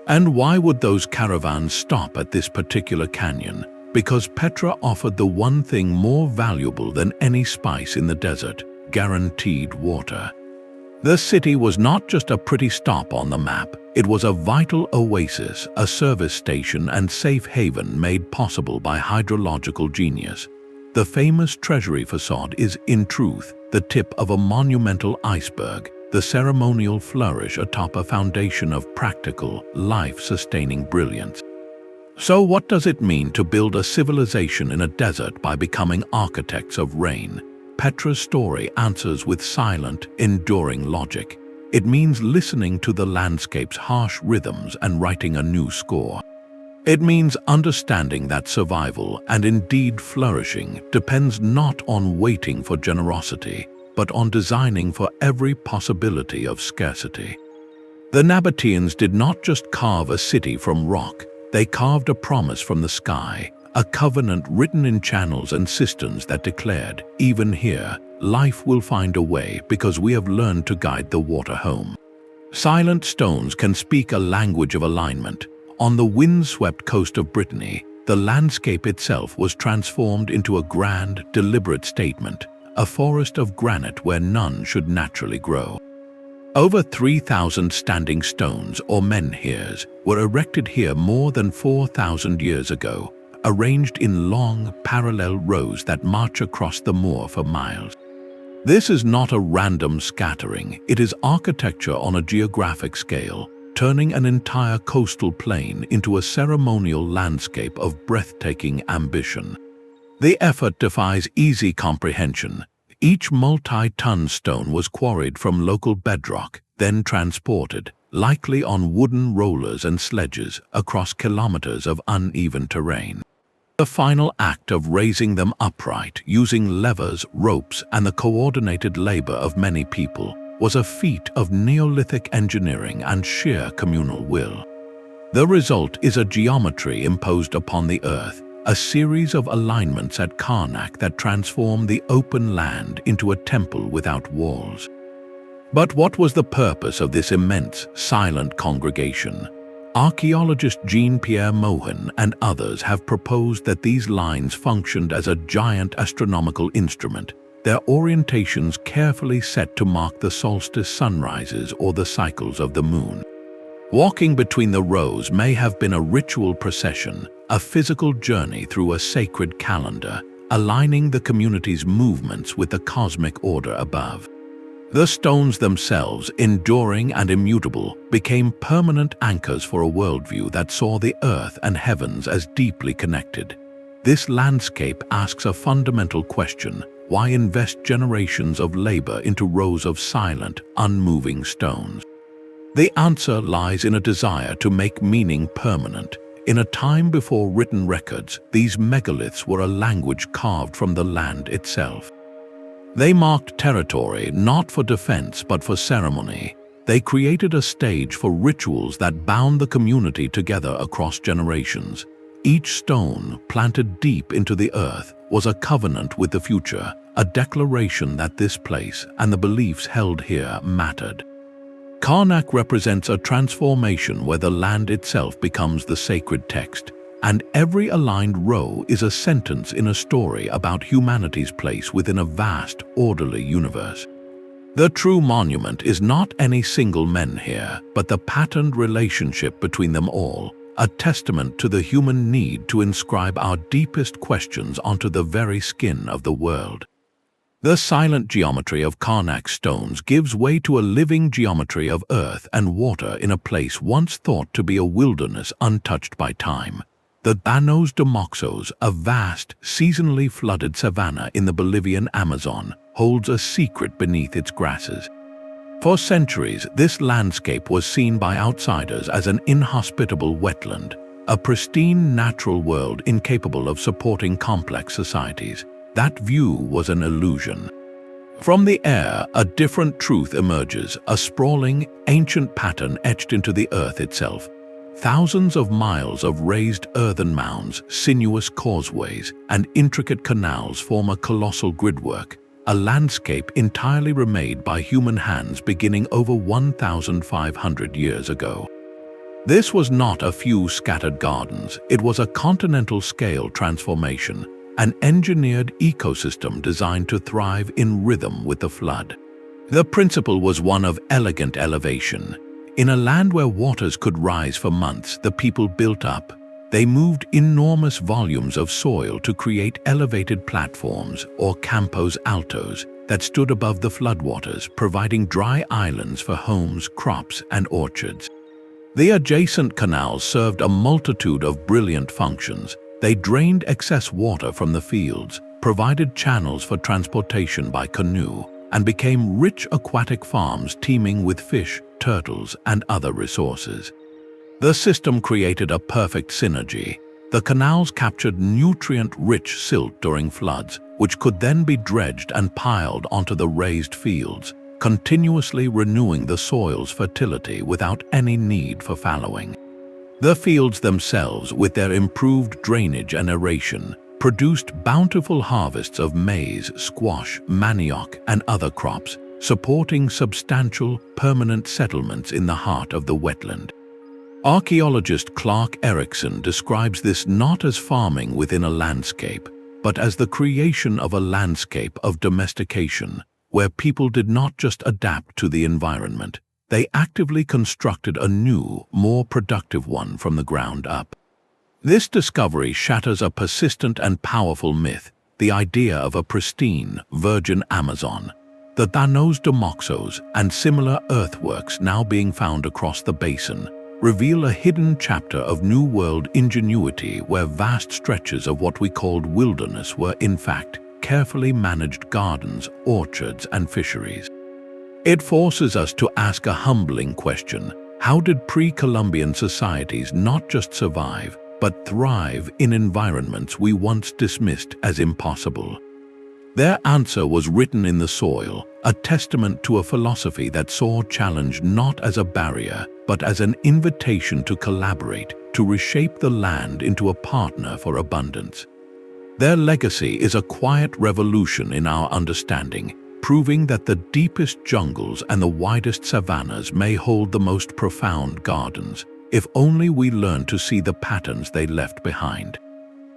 And why would those caravans stop at this particular canyon? Because Petra offered the one thing more valuable than any spice in the desert: guaranteed water. The city was not just a pretty stop on the map, it was a vital oasis, a service station and safe haven made possible by hydrological genius. The famous treasury facade is, in truth, the tip of a monumental iceberg, the ceremonial flourish atop a foundation of practical, life-sustaining brilliance. So what does it mean to build a civilization in a desert by becoming architects of rain? Petra's story answers with silent, enduring logic. It means listening to the landscape's harsh rhythms and writing a new score. It means understanding that survival, and indeed flourishing, depends not on waiting for generosity, but on designing for every possibility of scarcity. The Nabateans did not just carve a city from rock, they carved a promise from the sky, a covenant written in channels and cisterns that declared, even here, life will find a way because we have learned to guide the water home. Silent stones can speak a language of alignment. On the wind-swept coast of Brittany, the landscape itself was transformed into a grand, deliberate statement, a forest of granite where none should naturally grow. Over 3,000 standing stones, or menhirs, were erected here more than 4,000 years ago, arranged in long, parallel rows that march across the moor for miles. This is not a random scattering, it is architecture on a geographic scale, turning an entire coastal plain into a ceremonial landscape of breathtaking ambition. The effort defies easy comprehension. Each multi-ton stone was quarried from local bedrock, then transported, likely on wooden rollers and sledges, across kilometers of uneven terrain. The final act of raising them upright, using levers, ropes, and the coordinated labor of many people, was a feat of Neolithic engineering and sheer communal will. The result is a geometry imposed upon the earth, a series of alignments at Carnac that transform the open land into a temple without walls. But what was the purpose of this immense, silent congregation? Archaeologist Jean-Pierre Mohin and others have proposed that these lines functioned as a giant astronomical instrument, their orientations carefully set to mark the solstice sunrises or the cycles of the moon. Walking between the rows may have been a ritual procession, a physical journey through a sacred calendar, aligning the community's movements with the cosmic order above. The stones themselves, enduring and immutable, became permanent anchors for a worldview that saw the earth and heavens as deeply connected. This landscape asks a fundamental question: why invest generations of labor into rows of silent, unmoving stones? The answer lies in a desire to make meaning permanent. In a time before written records, these megaliths were a language carved from the land itself. They marked territory not for defense but for ceremony. They created a stage for rituals that bound the community together across generations. Each stone, planted deep into the earth, was a covenant with the future, a declaration that this place and the beliefs held here mattered. Carnac represents a transformation where the land itself becomes the sacred text, and every aligned row is a sentence in a story about humanity's place within a vast, orderly universe. The true monument is not any single menhir, but the patterned relationship between them all, a testament to the human need to inscribe our deepest questions onto the very skin of the world. The silent geometry of Carnac stones gives way to a living geometry of earth and water in a place once thought to be a wilderness untouched by time. The Llanos de Moxos, a vast, seasonally flooded savanna in the Bolivian Amazon, holds a secret beneath its grasses. For centuries, this landscape was seen by outsiders as an inhospitable wetland, a pristine natural world incapable of supporting complex societies. That view was an illusion. From the air, a different truth emerges, a sprawling, ancient pattern etched into the earth itself. Thousands of miles of raised earthen mounds, sinuous causeways, and intricate canals form a colossal gridwork, a landscape entirely remade by human hands beginning over 1,500 years ago. This was not a few scattered gardens, it was a continental-scale transformation, an engineered ecosystem designed to thrive in rhythm with the flood. The principle was one of elegant elevation. In a land where waters could rise for months, the people built up. They moved enormous volumes of soil to create elevated platforms, or campos altos, that stood above the floodwaters, providing dry islands for homes, crops, and orchards. The adjacent canals served a multitude of brilliant functions. They drained excess water from the fields, provided channels for transportation by canoe, and became rich aquatic farms teeming with fish, turtles, and other resources. The system created a perfect synergy. The canals captured nutrient-rich silt during floods, which could then be dredged and piled onto the raised fields, continuously renewing the soil's fertility without any need for fallowing. The fields themselves, with their improved drainage and aeration, produced bountiful harvests of maize, squash, manioc, and other crops, supporting substantial, permanent settlements in the heart of the wetland. Archaeologist Clark Erickson describes this not as farming within a landscape, but as the creation of a landscape of domestication, where people did not just adapt to the environment, they actively constructed a new, more productive one from the ground up. This discovery shatters a persistent and powerful myth, the idea of a pristine, virgin Amazon. The Llanos de Moxos and similar earthworks now being found across the basin reveal a hidden chapter of New World ingenuity where vast stretches of what we called wilderness were in fact carefully managed gardens, orchards, and fisheries. It forces us to ask a humbling question: how did pre-Columbian societies not just survive, but thrive in environments we once dismissed as impossible? Their answer was written in the soil, a testament to a philosophy that saw challenge not as a barrier, but as an invitation to collaborate, to reshape the land into a partner for abundance. Their legacy is a quiet revolution in our understanding, proving that the deepest jungles and the widest savannas may hold the most profound gardens, if only we learn to see the patterns they left behind.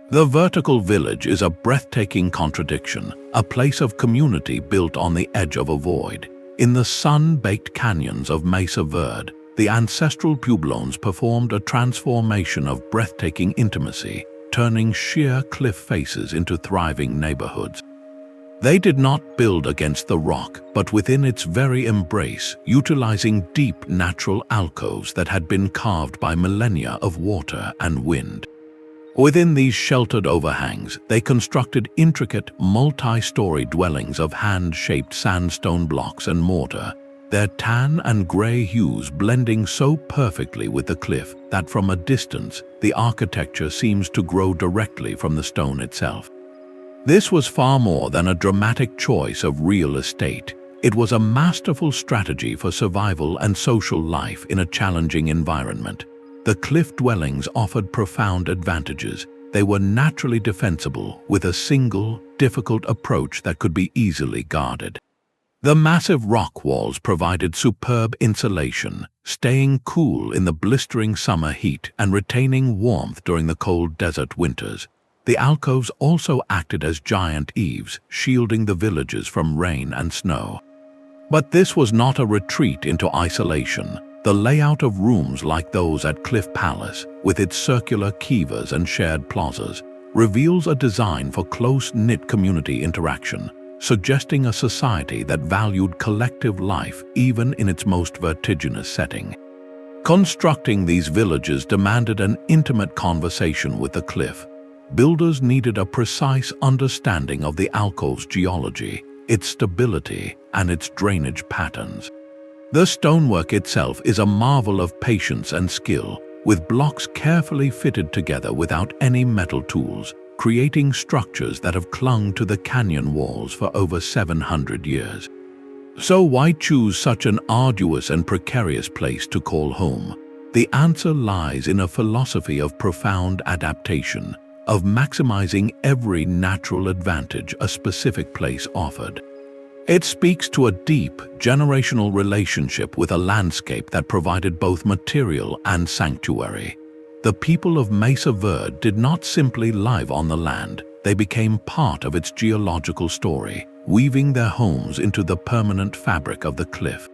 The vertical village is a breathtaking contradiction, a place of community built on the edge of a void. In the sun-baked canyons of Mesa Verde, the ancestral pueblones performed a transformation of breathtaking intimacy, turning sheer cliff faces into thriving neighborhoods. They did not build against the rock, but within its very embrace, utilizing deep natural alcoves that had been carved by millennia of water and wind. Within these sheltered overhangs, they constructed intricate, multi-story dwellings of hand-shaped sandstone blocks and mortar, their tan and gray hues blending so perfectly with the cliff that from a distance, the architecture seems to grow directly from the stone itself. This was far more than a dramatic choice of real estate. It was a masterful strategy for survival and social life in a challenging environment. The cliff dwellings offered profound advantages. They were naturally defensible with a single, difficult approach that could be easily guarded. The massive rock walls provided superb insulation, staying cool in the blistering summer heat and retaining warmth during the cold desert winters. The alcoves also acted as giant eaves, shielding the villages from rain and snow. But this was not a retreat into isolation. The layout of rooms like those at Cliff Palace, with its circular kivas and shared plazas, reveals a design for close-knit community interaction, suggesting a society that valued collective life even in its most vertiginous setting. Constructing these villages demanded an intimate conversation with the cliff. Builders needed a precise understanding of the alcove's geology, its stability, and its drainage patterns. The stonework itself is a marvel of patience and skill, with blocks carefully fitted together without any metal tools, creating structures that have clung to the canyon walls for over 700 years. So why choose such an arduous and precarious place to call home? The answer lies in a philosophy of profound adaptation, of maximizing every natural advantage a specific place offered. It speaks to a deep, generational relationship with a landscape that provided both material and sanctuary. The people of Mesa Verde did not simply live on the land, they became part of its geological story, weaving their homes into the permanent fabric of the cliff.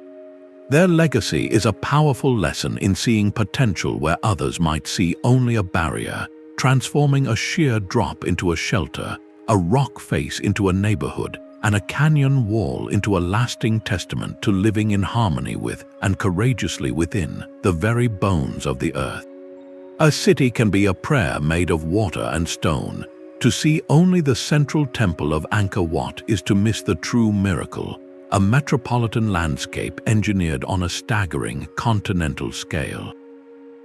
Their legacy is a powerful lesson in seeing potential where others might see only a barrier, transforming a sheer drop into a shelter, a rock face into a neighborhood, and a canyon wall into a lasting testament to living in harmony with and courageously within the very bones of the earth. A city can be a prayer made of water and stone. To see only the central temple of Angkor Wat is to miss the true miracle, a metropolitan landscape engineered on a staggering continental scale.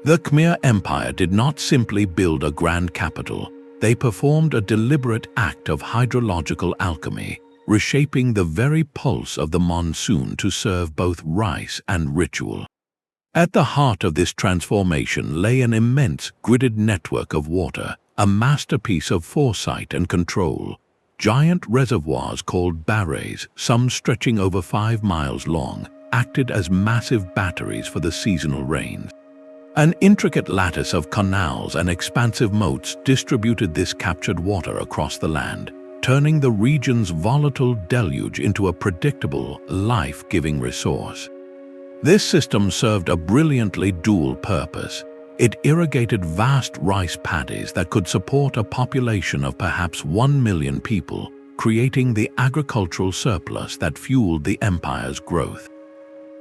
The Khmer Empire did not simply build a grand capital, they performed a deliberate act of hydrological alchemy, reshaping the very pulse of the monsoon to serve both rice and ritual. At the heart of this transformation lay an immense gridded network of water, a masterpiece of foresight and control. Giant reservoirs called barrays, some stretching over 5 miles long, acted as massive batteries for the seasonal rains. An intricate lattice of canals and expansive moats distributed this captured water across the land, turning the region's volatile deluge into a predictable, life-giving resource. This system served a brilliantly dual purpose. It irrigated vast rice paddies that could support a population of perhaps 1 million people, creating the agricultural surplus that fueled the empire's growth.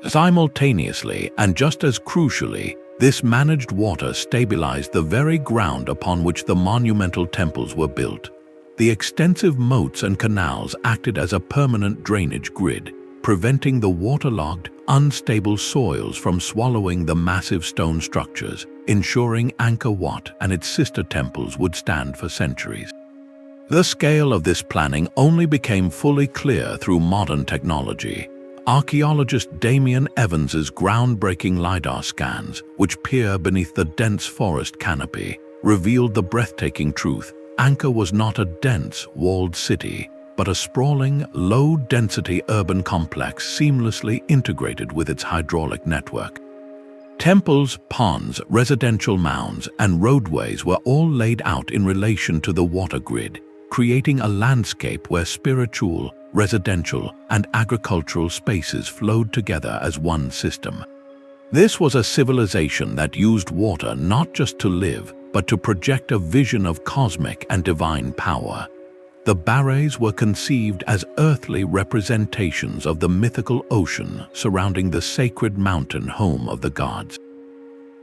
Simultaneously, and just as crucially, this managed water stabilized the very ground upon which the monumental temples were built. The extensive moats and canals acted as a permanent drainage grid, preventing the waterlogged, unstable soils from swallowing the massive stone structures, ensuring Angkor Wat and its sister temples would stand for centuries. The scale of this planning only became fully clear through modern technology. Archaeologist Damien Evans's groundbreaking LiDAR scans, which peer beneath the dense forest canopy, revealed the breathtaking truth: Angkor was not a dense, walled city, but a sprawling, low-density urban complex seamlessly integrated with its hydraulic network. Temples, ponds, residential mounds, and roadways were all laid out in relation to the water grid, creating a landscape where spiritual, residential, and agricultural spaces flowed together as one system. This was a civilization that used water not just to live, but to project a vision of cosmic and divine power. The barrays were conceived as earthly representations of the mythical ocean surrounding the sacred mountain home of the gods.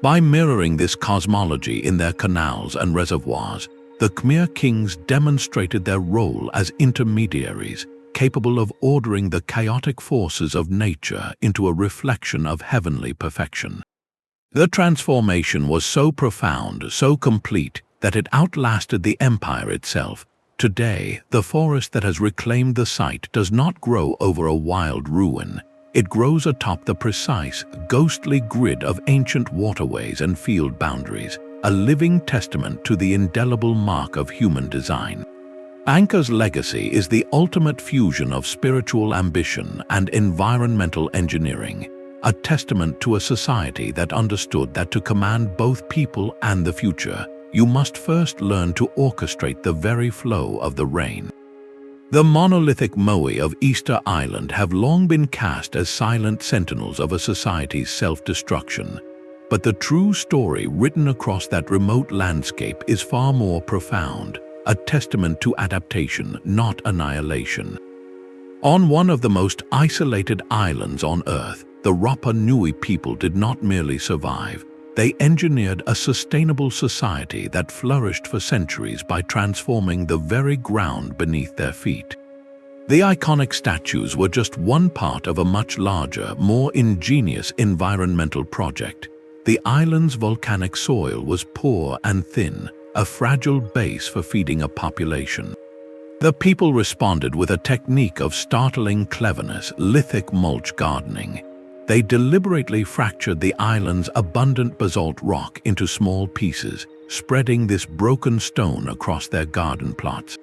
By mirroring this cosmology in their canals and reservoirs, the Khmer kings demonstrated their role as intermediaries, capable of ordering the chaotic forces of nature into a reflection of heavenly perfection. The transformation was so profound, so complete, that it outlasted the empire itself. Today, the forest that has reclaimed the site does not grow over a wild ruin. It grows atop the precise, ghostly grid of ancient waterways and field boundaries, a living testament to the indelible mark of human design. Angkor's legacy is the ultimate fusion of spiritual ambition and environmental engineering, a testament to a society that understood that to command both people and the future, you must first learn to orchestrate the very flow of the rain. The monolithic moai of Easter Island have long been cast as silent sentinels of a society's self-destruction, but the true story written across that remote landscape is far more profound, a testament to adaptation, not annihilation. On one of the most isolated islands on Earth, the Rapa Nui people did not merely survive, they engineered a sustainable society that flourished for centuries by transforming the very ground beneath their feet. The iconic statues were just one part of a much larger, more ingenious environmental project. The island's volcanic soil was poor and thin, a fragile base for feeding a population. The people responded with a technique of startling cleverness, lithic mulch gardening. They deliberately fractured the island's abundant basalt rock into small pieces, spreading this broken stone across their garden plots.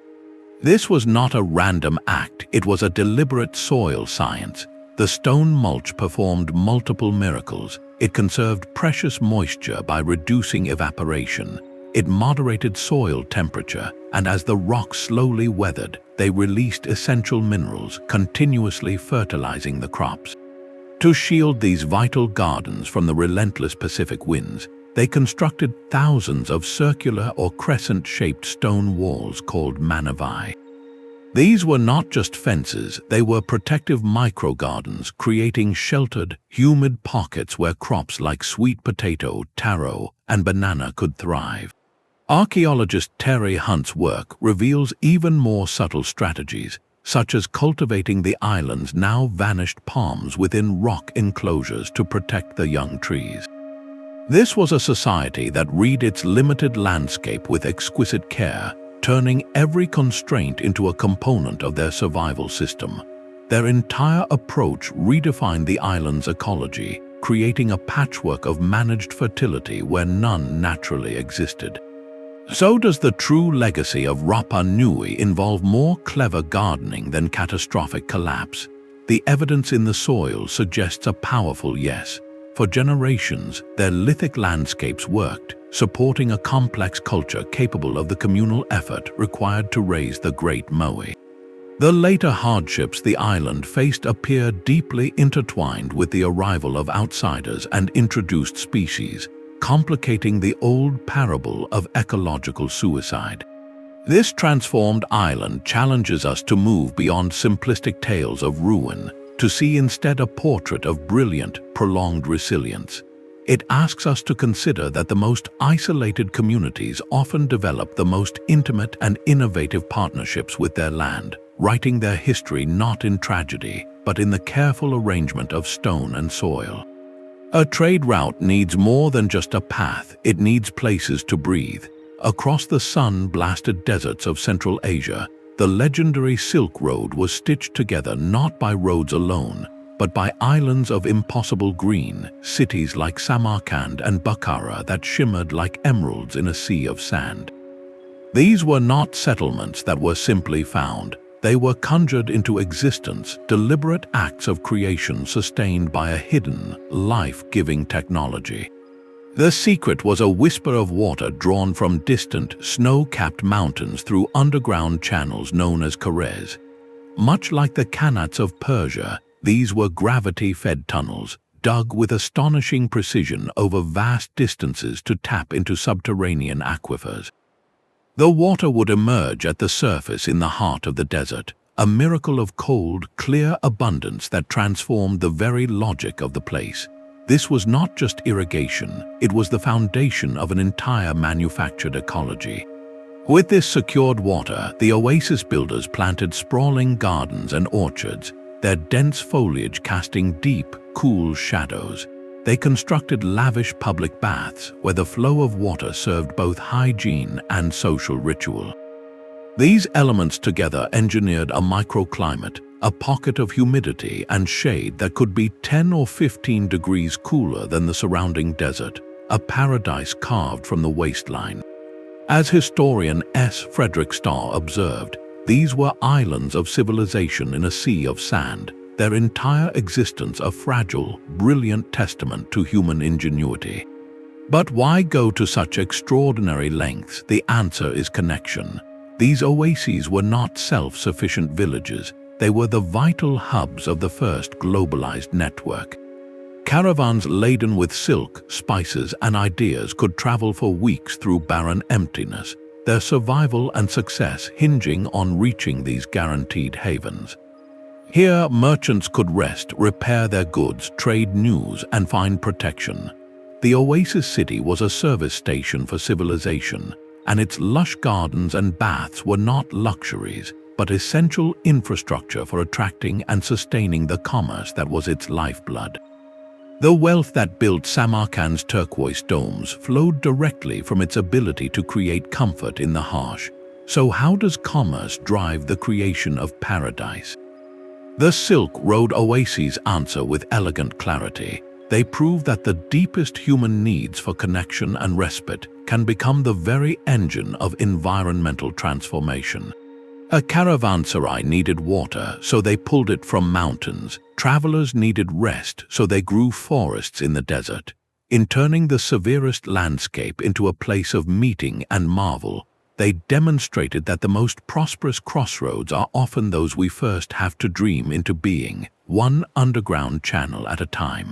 This was not a random act, it was a deliberate soil science. The stone mulch performed multiple miracles. It conserved precious moisture by reducing evaporation. It moderated soil temperature, and as the rock slowly weathered, they released essential minerals, continuously fertilizing the crops. To shield these vital gardens from the relentless Pacific winds, they constructed thousands of circular or crescent-shaped stone walls called manavai. These were not just fences, they were protective micro-gardens, creating sheltered, humid pockets where crops like sweet potato, taro, and banana could thrive. Archaeologist Terry Hunt's work reveals even more subtle strategies, such as cultivating the island's now vanished palms within rock enclosures to protect the young trees. This was a society that read its limited landscape with exquisite care, turning every constraint into a component of their survival system. Their entire approach redefined the island's ecology, creating a patchwork of managed fertility where none naturally existed. So does the true legacy of Rapa Nui involve more clever gardening than catastrophic collapse? The evidence in the soil suggests a powerful yes. For generations, their lithic landscapes worked, supporting a complex culture capable of the communal effort required to raise the great moai. The later hardships the island faced appear deeply intertwined with the arrival of outsiders and introduced species, complicating the old parable of ecological suicide. This transformed island challenges us to move beyond simplistic tales of ruin, to see instead a portrait of brilliant, prolonged resilience. It asks us to consider that the most isolated communities often develop the most intimate and innovative partnerships with their land, writing their history not in tragedy, but in the careful arrangement of stone and soil. A trade route needs more than just a path, it needs places to breathe. Across the sun-blasted deserts of Central Asia, the legendary Silk Road was stitched together not by roads alone, but by islands of impossible green, cities like Samarkand and Bukhara that shimmered like emeralds in a sea of sand. These were not settlements that were simply found. They were conjured into existence, deliberate acts of creation sustained by a hidden, life-giving technology. The secret was a whisper of water drawn from distant, snow-capped mountains through underground channels known as Terraces. Much like the Qanats of Persia, these were gravity-fed tunnels, dug with astonishing precision over vast distances to tap into subterranean aquifers. The water would emerge at the surface in the heart of the desert, a miracle of cold, clear abundance that transformed the very logic of the place. This was not just irrigation, it was the foundation of an entire manufactured ecology. With this secured water, the oasis builders planted sprawling gardens and orchards, their dense foliage casting deep, cool shadows. They constructed lavish public baths where the flow of water served both hygiene and social ritual. These elements together engineered a microclimate, a pocket of humidity and shade that could be 10 or 15 degrees cooler than the surrounding desert, a paradise carved from the waistline. As historian S. Frederick Starr observed, These were islands of civilization in a sea of sand, their entire existence a fragile, brilliant testament to human ingenuity. But why go to such extraordinary lengths? The answer is connection. These oases were not self-sufficient villages, they were the vital hubs of the first globalized network. Caravans laden with silk, spices, and ideas could travel for weeks through barren emptiness, their survival and success hinging on reaching these guaranteed havens. Here, merchants could rest, repair their goods, trade news, and find protection. The oasis city was a service station for civilization, and its lush gardens and baths were not luxuries, but essential infrastructure for attracting and sustaining the commerce that was its lifeblood. The wealth that built Samarkand's turquoise domes flowed directly from its ability to create comfort in the harsh. So how does commerce drive the creation of paradise? The Silk Road oases answer with elegant clarity. They prove that the deepest human needs for connection and respite can become the very engine of environmental transformation. A caravanserai needed water, so they pulled it from mountains. Travelers needed rest, so they grew forests in the desert. In turning the severest landscape into a place of meeting and marvel, they demonstrated that the most prosperous crossroads are often those we first have to dream into being, one underground channel at a time.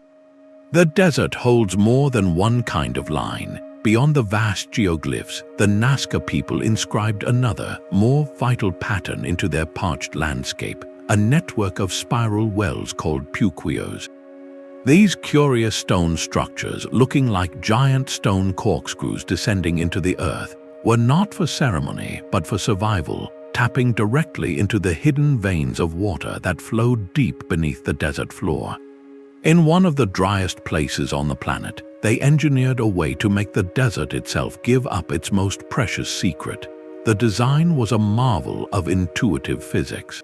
The desert holds more than one kind of line. Beyond the vast geoglyphs, the Nazca people inscribed another, more vital pattern into their parched landscape, a network of spiral wells called puquios. These curious stone structures, looking like giant stone corkscrews descending into the earth, were not for ceremony but for survival, tapping directly into the hidden veins of water that flowed deep beneath the desert floor. In one of the driest places on the planet, they engineered a way to make the desert itself give up its most precious secret. The design was a marvel of intuitive physics.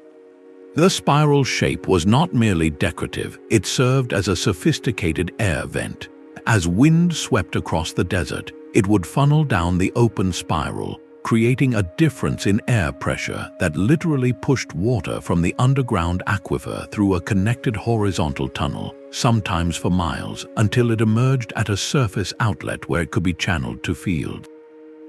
The spiral shape was not merely decorative, it served as a sophisticated air vent. As wind swept across the desert, it would funnel down the open spiral, creating a difference in air pressure that literally pushed water from the underground aquifer through a connected horizontal tunnel, sometimes for miles, until it emerged at a surface outlet where it could be channeled to fields.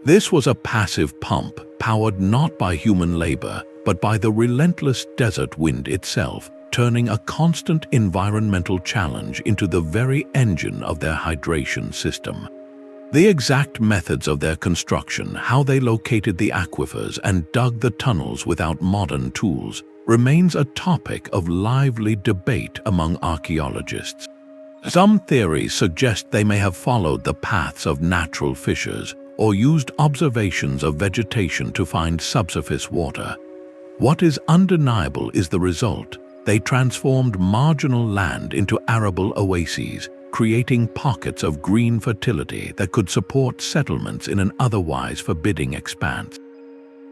This was a passive pump, powered not by human labor, but by the relentless desert wind itself, turning a constant environmental challenge into the very engine of their hydration system. The exact methods of their construction, how they located the aquifers and dug the tunnels without modern tools, remains a topic of lively debate among archaeologists. Some theories suggest they may have followed the paths of natural fissures or used observations of vegetation to find subsurface water. What is undeniable is the result. They transformed marginal land into arable oases, creating pockets of green fertility that could support settlements in an otherwise forbidding expanse.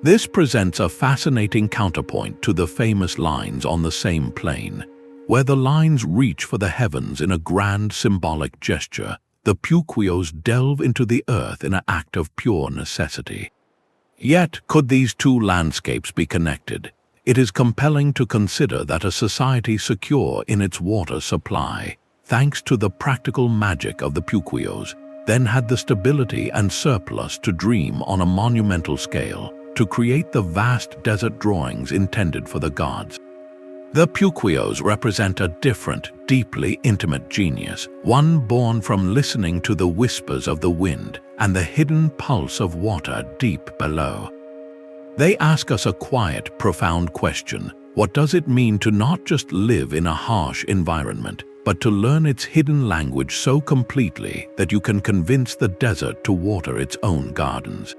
This presents a fascinating counterpoint to the famous lines on the same plane. Where the lines reach for the heavens in a grand symbolic gesture, the puquios delve into the earth in an act of pure necessity. Yet, could these two landscapes be connected? It is compelling to consider that a society secure in its water supply, thanks to the practical magic of the puquios, then had the stability and surplus to dream on a monumental scale, to create the vast desert drawings intended for the gods. The puquios represent a different, deeply intimate genius, one born from listening to the whispers of the wind and the hidden pulse of water deep below. They ask us a quiet, profound question. What does it mean to not just live in a harsh environment, but to learn its hidden language so completely that you can convince the desert to water its own gardens?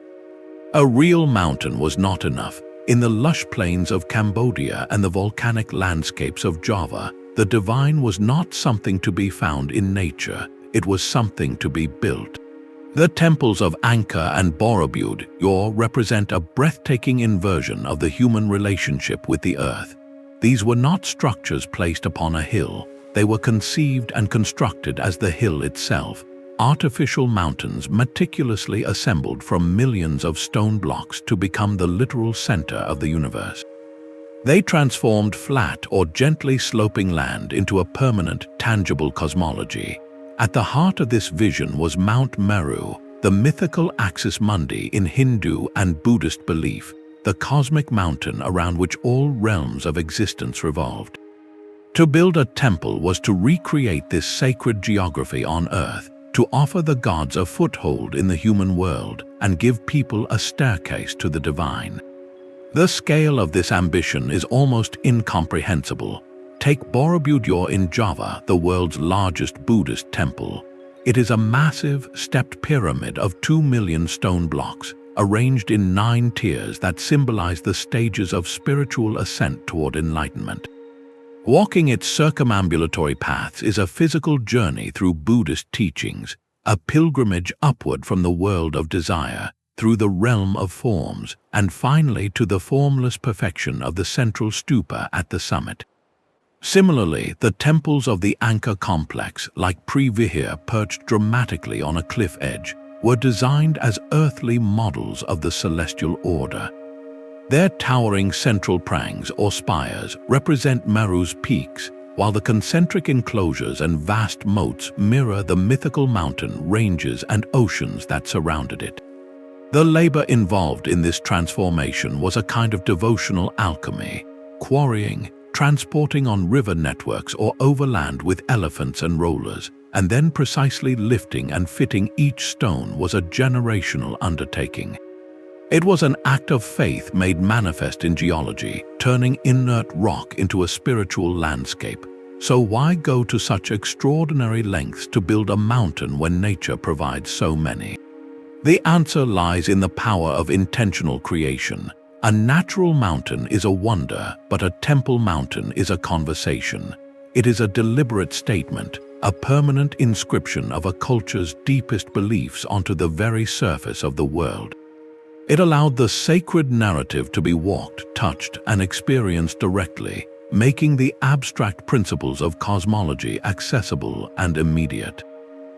A real mountain was not enough. In the lush plains of Cambodia and the volcanic landscapes of Java, the divine was not something to be found in nature, it was something to be built. The temples of Angkor and Borobudur represent a breathtaking inversion of the human relationship with the earth. These were not structures placed upon a hill, they were conceived and constructed as the hill itself. artificial mountains meticulously assembled from millions of stone blocks to become the literal center of the universe. They transformed flat or gently sloping land into a permanent, tangible cosmology. At the heart of this vision was Mount Meru, the mythical axis mundi in Hindu and Buddhist belief, the cosmic mountain around which all realms of existence revolved. To build a temple was to recreate this sacred geography on Earth, to offer the gods a foothold in the human world and give people a staircase to the divine. The scale of this ambition is almost incomprehensible. Take Borobudur in Java, the world's largest Buddhist temple. It is a massive, stepped pyramid of 2 million stone blocks, arranged in 9 tiers that symbolize the stages of spiritual ascent toward enlightenment. Walking its circumambulatory paths is a physical journey through Buddhist teachings, a pilgrimage upward from the world of desire, through the realm of forms, and finally to the formless perfection of the central stupa at the summit. Similarly, the temples of the Angkor complex, like Previhir perched dramatically on a cliff edge, were designed as earthly models of the celestial order. Their towering central prangs or spires represent Meru's peaks, while the concentric enclosures and vast moats mirror the mythical mountain ranges and oceans that surrounded it. The labor involved in this transformation was a kind of devotional alchemy, quarrying, transporting on river networks or overland with elephants and rollers, and then precisely lifting and fitting each stone was a generational undertaking. It was an act of faith made manifest in geology, turning inert rock into a spiritual landscape. So why go to such extraordinary lengths to build a mountain when nature provides so many? The answer lies in the power of intentional creation. A natural mountain is a wonder, but a temple mountain is a conversation. It is a deliberate statement, a permanent inscription of a culture's deepest beliefs onto the very surface of the world. It allowed the sacred narrative to be walked, touched, and experienced directly, making the abstract principles of cosmology accessible and immediate.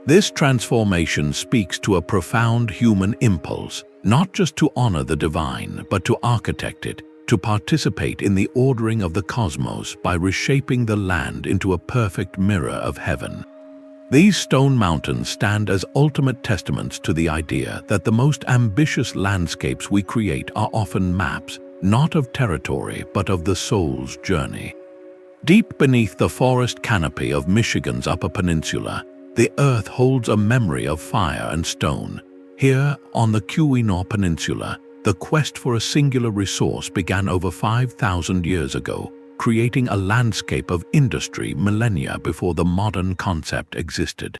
This transformation speaks to a profound human impulse, not just to honor the divine, but to architect it, to participate in the ordering of the cosmos by reshaping the land into a perfect mirror of heaven. These stone mountains stand as ultimate testaments to the idea that the most ambitious landscapes we create are often maps, not of territory but of the soul's journey. Deep beneath the forest canopy of Michigan's Upper Peninsula, the earth holds a memory of fire and stone. Here, on the Quinault Peninsula, the quest for a singular resource began over 5,000 years ago, creating a landscape of industry millennia before the modern concept existed.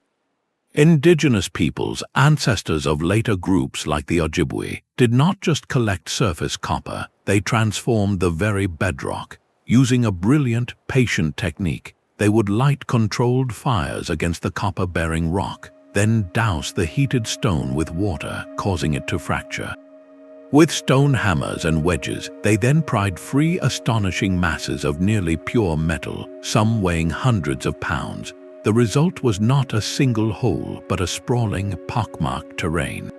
Indigenous peoples, ancestors of later groups like the Ojibwe, did not just collect surface copper, they transformed the very bedrock. Using a brilliant, patient technique, they would light controlled fires against the copper-bearing rock, then douse the heated stone with water, causing it to fracture. With stone hammers and wedges, they then pried free astonishing masses of nearly pure metal, some weighing hundreds of pounds. The result was not a single hole, but a sprawling, pockmarked terrain.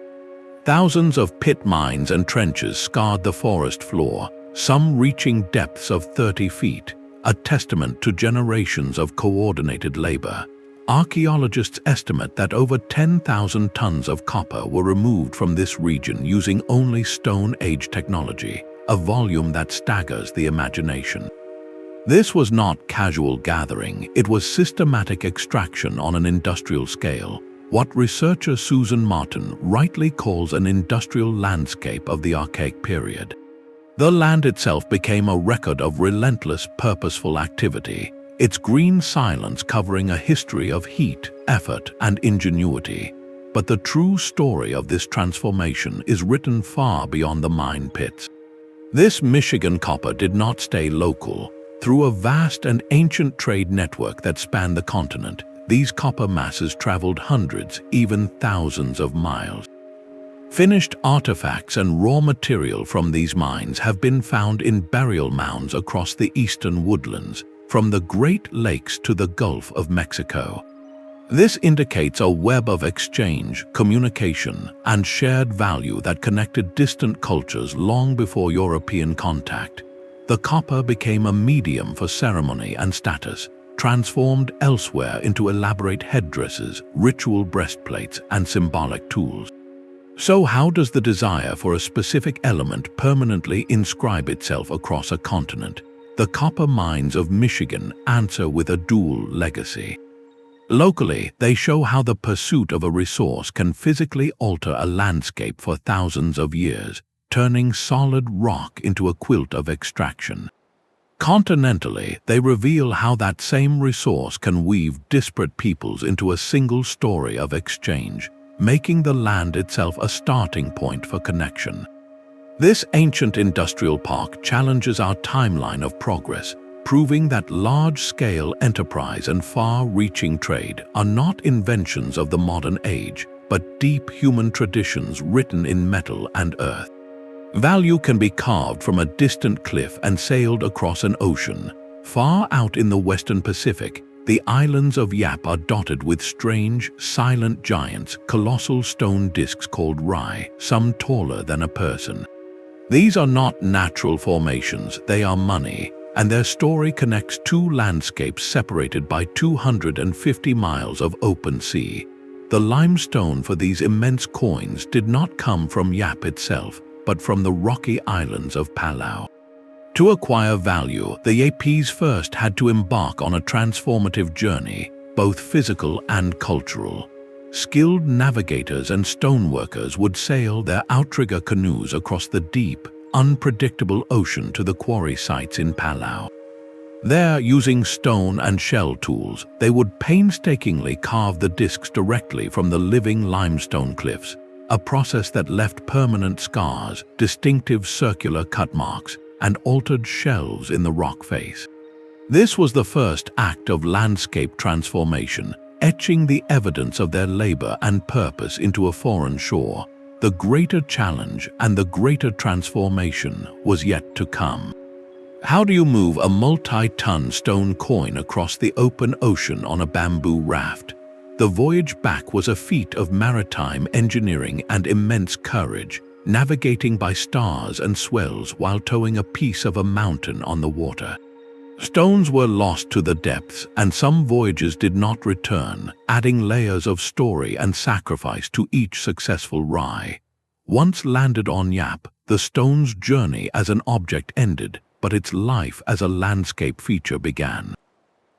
Thousands of pit mines and trenches scarred the forest floor, some reaching depths of 30 feet, a testament to generations of coordinated labor. Archaeologists estimate that over 10,000 tons of copper were removed from this region using only Stone Age technology, a volume that staggers the imagination. This was not casual gathering, it was systematic extraction on an industrial scale, what researcher Susan Martin rightly calls an industrial landscape of the Archaic period. The land itself became a record of relentless, purposeful activity, its green silence covering a history of heat, effort, and ingenuity. But the true story of this transformation is written far beyond the mine pits. This Michigan copper did not stay local. Through a vast and ancient trade network that spanned the continent, these copper masses traveled hundreds, even thousands of miles. Finished artifacts and raw material from these mines have been found in burial mounds across the eastern woodlands, from the Great Lakes to the Gulf of Mexico. This indicates a web of exchange, communication, and shared value that connected distant cultures long before European contact. The copper became a medium for ceremony and status, transformed elsewhere into elaborate headdresses, ritual breastplates, and symbolic tools. So how does the desire for a specific element permanently inscribe itself across a continent? The copper mines of Michigan answer with a dual legacy. Locally, they show how the pursuit of a resource can physically alter a landscape for thousands of years, turning solid rock into a quilt of extraction. Continentally, they reveal how that same resource can weave disparate peoples into a single story of exchange, making the land itself a starting point for connection. This ancient industrial park challenges our timeline of progress, proving that large-scale enterprise and far-reaching trade are not inventions of the modern age, but deep human traditions written in metal and earth. Value can be carved from a distant cliff and sailed across an ocean. Far out in the western Pacific, the islands of Yap are dotted with strange, silent giants, colossal stone discs called rai, some taller than a person. These are not natural formations, they are money, and their story connects two landscapes separated by 250 miles of open sea. The limestone for these immense coins did not come from Yap itself, but from the rocky islands of Palau. To acquire value, the Yapese first had to embark on a transformative journey, both physical and cultural. Skilled navigators and stoneworkers would sail their outrigger canoes across the deep, unpredictable ocean to the quarry sites in Palau. There, using stone and shell tools, they would painstakingly carve the discs directly from the living limestone cliffs, a process that left permanent scars, distinctive circular cut marks, and altered shelves in the rock face. This was the first act of landscape transformation, etching the evidence of their labor and purpose into a foreign shore. The greater challenge and the greater transformation was yet to come. How do you move a multi-ton stone coin across the open ocean on a bamboo raft? The voyage back was a feat of maritime engineering and immense courage, navigating by stars and swells while towing a piece of a mountain on the water. Stones were lost to the depths, and some voyages did not return, adding layers of story and sacrifice to each successful rai. Once landed on Yap, the stone's journey as an object ended, but its life as a landscape feature began.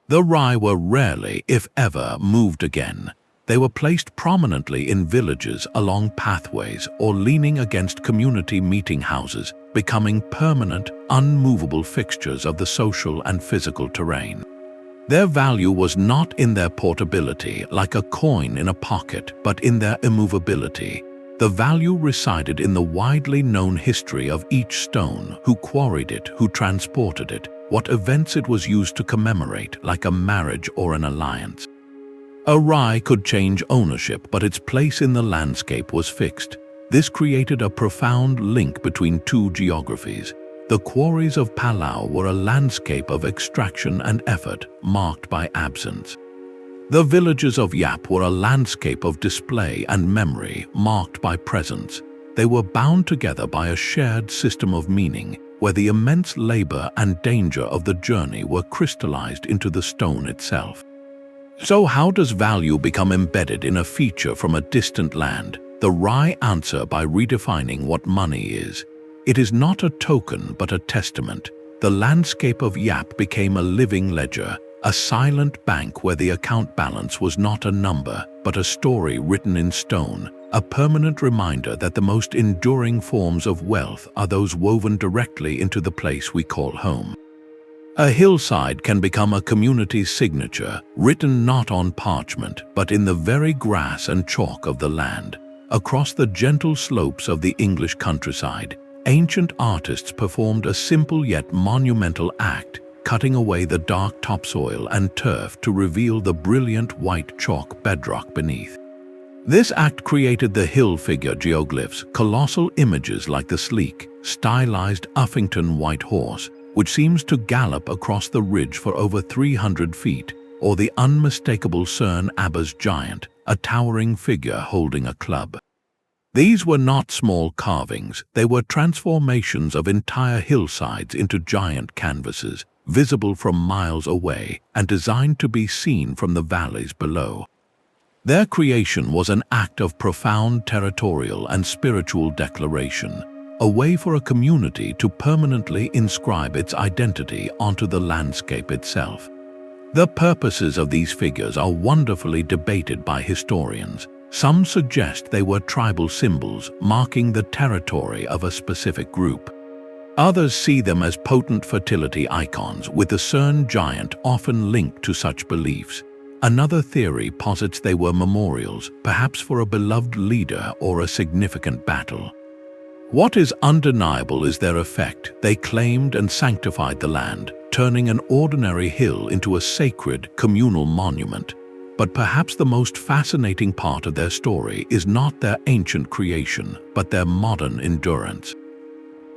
The rai were rarely, if ever, moved again. They were placed prominently in villages along pathways or leaning against community meeting houses, becoming permanent, unmovable fixtures of the social and physical terrain. Their value was not in their portability, like a coin in a pocket, but in their immovability. The value resided in the widely known history of each stone, who quarried it, who transported it, what events it was used to commemorate, like a marriage or an alliance. A rai could change ownership, but its place in the landscape was fixed. This created a profound link between two geographies. The quarries of Palau were a landscape of extraction and effort, marked by absence. The villages of Yap were a landscape of display and memory, marked by presence. They were bound together by a shared system of meaning, where the immense labor and danger of the journey were crystallized into the stone itself. So how does value become embedded in a feature from a distant land? The rai answer by redefining what money is. It is not a token but a testament. The landscape of Yap became a living ledger, a silent bank where the account balance was not a number, but a story written in stone, a permanent reminder that the most enduring forms of wealth are those woven directly into the place we call home. A hillside can become a community's signature, written not on parchment, but in the very grass and chalk of the land. Across the gentle slopes of the English countryside, ancient artists performed a simple yet monumental act, cutting away the dark topsoil and turf to reveal the brilliant white chalk bedrock beneath. This act created the hill figure geoglyphs, colossal images like the sleek, stylized Uffington white horse, which seems to gallop across the ridge for over 300 feet, or the unmistakable Cern Abbas giant, a towering figure holding a club. These were not small carvings, they were transformations of entire hillsides into giant canvases, visible from miles away and designed to be seen from the valleys below. Their creation was an act of profound territorial and spiritual declaration, a way for a community to permanently inscribe its identity onto the landscape itself. The purposes of these figures are wonderfully debated by historians. Some suggest they were tribal symbols marking the territory of a specific group. Others see them as potent fertility icons, with the Cern giant often linked to such beliefs. Another theory posits they were memorials, perhaps for a beloved leader or a significant battle. What is undeniable is their effect. They claimed and sanctified the land, turning an ordinary hill into a sacred, communal monument. But perhaps the most fascinating part of their story is not their ancient creation, but their modern endurance.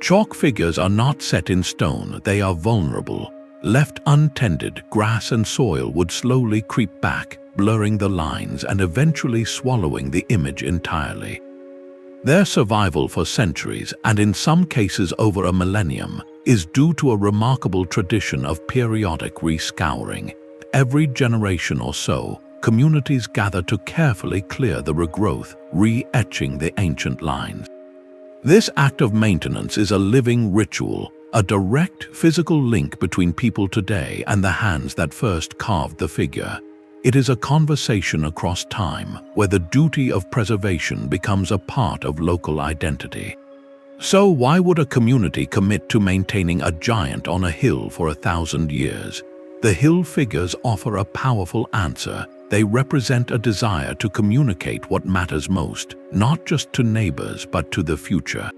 Chalk figures are not set in stone, they are vulnerable. Left untended, grass and soil would slowly creep back, blurring the lines and eventually swallowing the image entirely. Their survival for centuries, and in some cases over a millennium, is due to a remarkable tradition of periodic rescouring. Every generation or so, communities gather to carefully clear the regrowth, re-etching the ancient lines. This act of maintenance is a living ritual, a direct physical link between people today and the hands that first carved the figure. It is a conversation across time, where the duty of preservation becomes a part of local identity. So why would a community commit to maintaining a giant on a hill for 1,000 years? The hill figures offer a powerful answer. They represent a desire to communicate what matters most, not just to neighbors but to the future.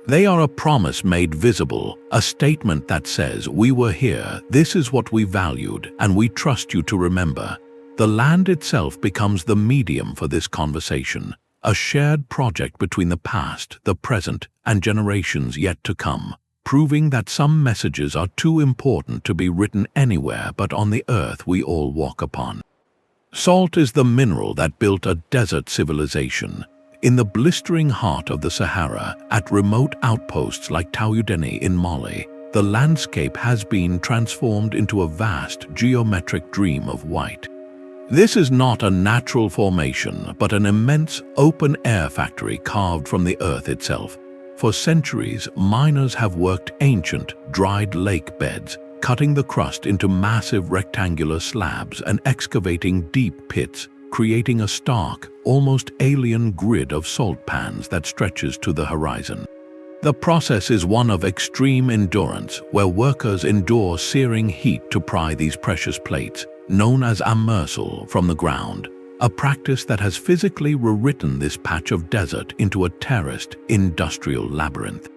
They are a promise made visible, a statement that says, "We were here, this is what we valued, and we trust you to remember." The land itself becomes the medium for this conversation, a shared project between the past, the present, and generations yet to come, proving that some messages are too important to be written anywhere but on the earth we all walk upon. Salt is the mineral that built a desert civilization. In the blistering heart of the Sahara, at remote outposts like Taoudeni in Mali, the landscape has been transformed into a vast geometric dream of white. This is not a natural formation, but an immense open-air factory carved from the earth itself. For centuries, miners have worked ancient, dried lake beds, cutting the crust into massive rectangular slabs and excavating deep pits, creating a stark, almost alien grid of salt pans that stretches to the horizon. The process is one of extreme endurance, where workers endure searing heat to pry these precious plates, known as immersal, from the ground, a practice that has physically rewritten this patch of desert into a terraced, industrial labyrinth.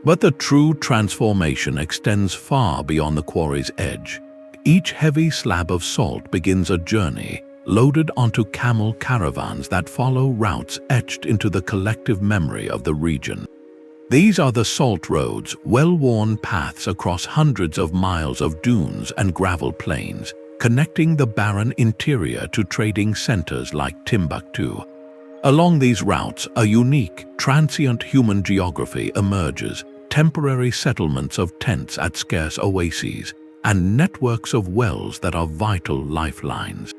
But the true transformation extends far beyond the quarry's edge. Each heavy slab of salt begins a journey, loaded onto camel caravans that follow routes etched into the collective memory of the region. These are the salt roads, well-worn paths across hundreds of miles of dunes and gravel plains, connecting the barren interior to trading centers like Timbuktu. Along these routes, a unique, transient human geography emerges, temporary settlements of tents at scarce oases, and networks of wells that are vital lifelines.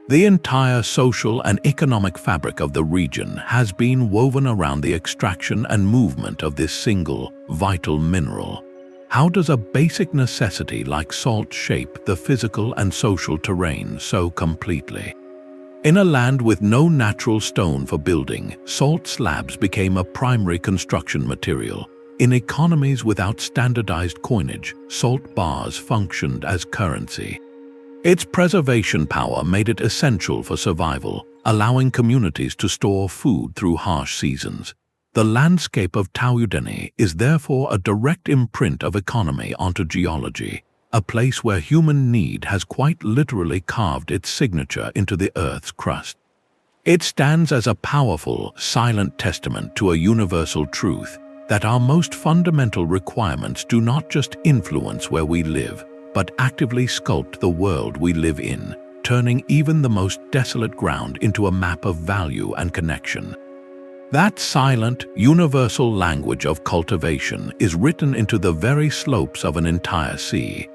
The entire social and economic fabric of the region has been woven around the extraction and movement of this single, vital mineral. How does a basic necessity like salt shape the physical and social terrain so completely? In a land with no natural stone for building, salt slabs became a primary construction material. In economies without standardized coinage, salt bars functioned as currency. Its preservation power made it essential for survival, allowing communities to store food through harsh seasons. The landscape of Taoudeni is therefore a direct imprint of economy onto geology, a place where human need has quite literally carved its signature into the Earth's crust. It stands as a powerful, silent testament to a universal truth, that our most fundamental requirements do not just influence where we live, but actively sculpt the world we live in, turning even the most desolate ground into a map of value and connection. That silent, universal language of cultivation is written into the very slopes of an entire sea.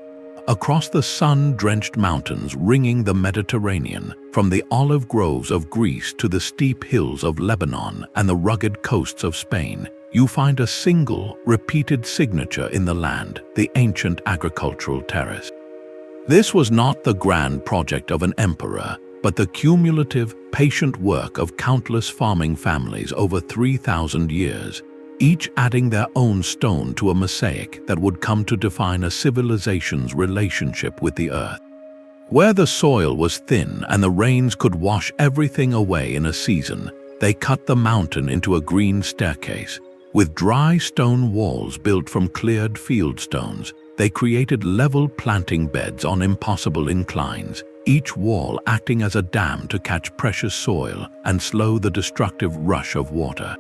Across the sun-drenched mountains ringing the Mediterranean, from the olive groves of Greece to the steep hills of Lebanon and the rugged coasts of Spain, you find a single, repeated signature in the land, the ancient agricultural terrace. This was not the grand project of an emperor, but the cumulative, patient work of countless farming families over 3,000 years, each adding their own stone to a mosaic that would come to define a civilization's relationship with the earth. Where the soil was thin and the rains could wash everything away in a season, they cut the mountain into a green staircase. With dry stone walls built from cleared field stones, they created level planting beds on impossible inclines, each wall acting as a dam to catch precious soil and slow the destructive rush of water.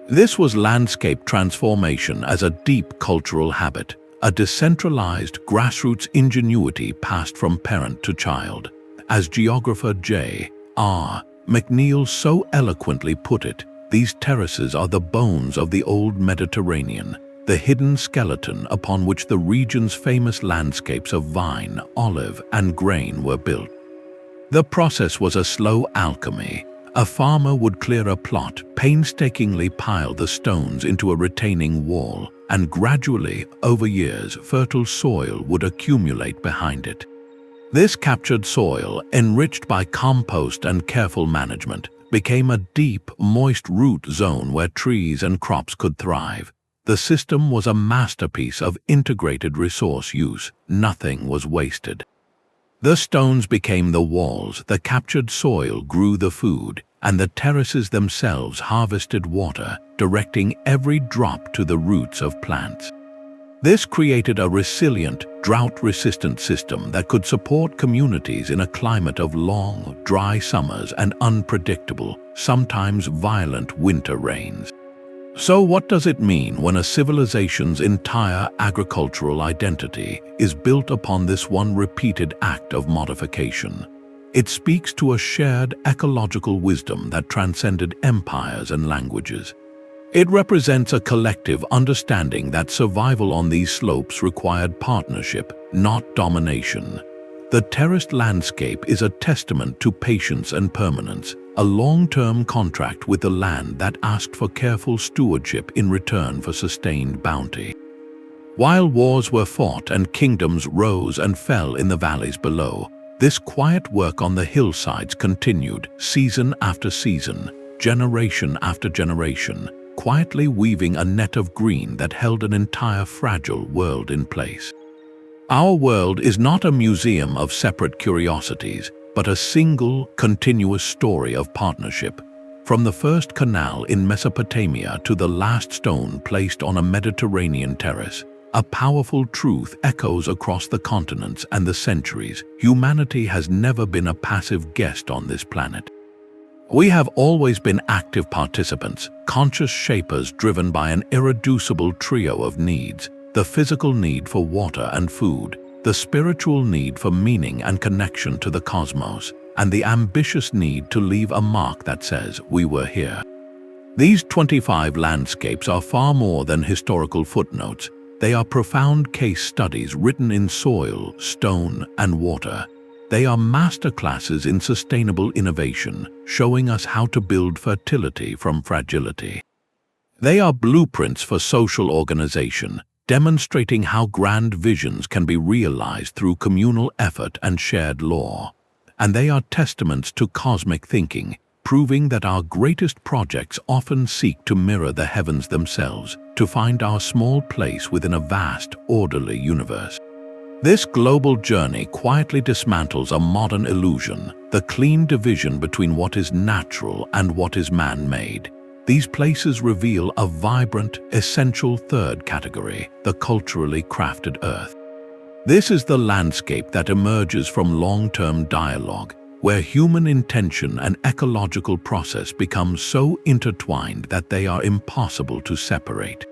This was landscape transformation as a deep cultural habit, a decentralized grassroots ingenuity passed from parent to child. As geographer J.R. McNeill so eloquently put it, these terraces are the bones of the old Mediterranean, the hidden skeleton upon which the region's famous landscapes of vine, olive, and grain were built. The process was a slow alchemy. A farmer would clear a plot, painstakingly pile the stones into a retaining wall, and gradually, over years, fertile soil would accumulate behind it. This captured soil, enriched by compost and careful management, became a deep, moist root zone where trees and crops could thrive. The system was a masterpiece of integrated resource use. Nothing was wasted. The stones became the walls, the captured soil grew the food, and the terraces themselves harvested water, directing every drop to the roots of plants. This created a resilient, drought-resistant system that could support communities in a climate of long, dry summers and unpredictable, sometimes violent winter rains. So what does it mean when a civilization's entire agricultural identity is built upon this one repeated act of modification? It speaks to a shared ecological wisdom that transcended empires and languages. It represents a collective understanding that survival on these slopes required partnership, not domination. The terraced landscape is a testament to patience and permanence, a long-term contract with the land that asked for careful stewardship in return for sustained bounty. While wars were fought and kingdoms rose and fell in the valleys below, this quiet work on the hillsides continued, season after season, generation after generation, quietly weaving a net of green that held an entire fragile world in place. Our world is not a museum of separate curiosities, but a single, continuous story of partnership. From the first canal in Mesopotamia to the last stone placed on a Mediterranean terrace, a powerful truth echoes across the continents and the centuries. Humanity has never been a passive guest on this planet. We have always been active participants, conscious shapers driven by an irreducible trio of needs: the physical need for water and food, the spiritual need for meaning and connection to the cosmos, and the ambitious need to leave a mark that says, "We were here." These 25 landscapes are far more than historical footnotes. They are profound case studies written in soil, stone, and water. They are masterclasses in sustainable innovation, showing us how to build fertility from fragility. They are blueprints for social organization, demonstrating how grand visions can be realized through communal effort and shared law. And they are testaments to cosmic thinking, proving that our greatest projects often seek to mirror the heavens themselves, to find our small place within a vast, orderly universe. This global journey quietly dismantles a modern illusion, the clean division between what is natural and what is man-made. These places reveal a vibrant, essential third category, the culturally crafted earth. This is the landscape that emerges from long-term dialogue, where human intention and ecological process become so intertwined that they are impossible to separate.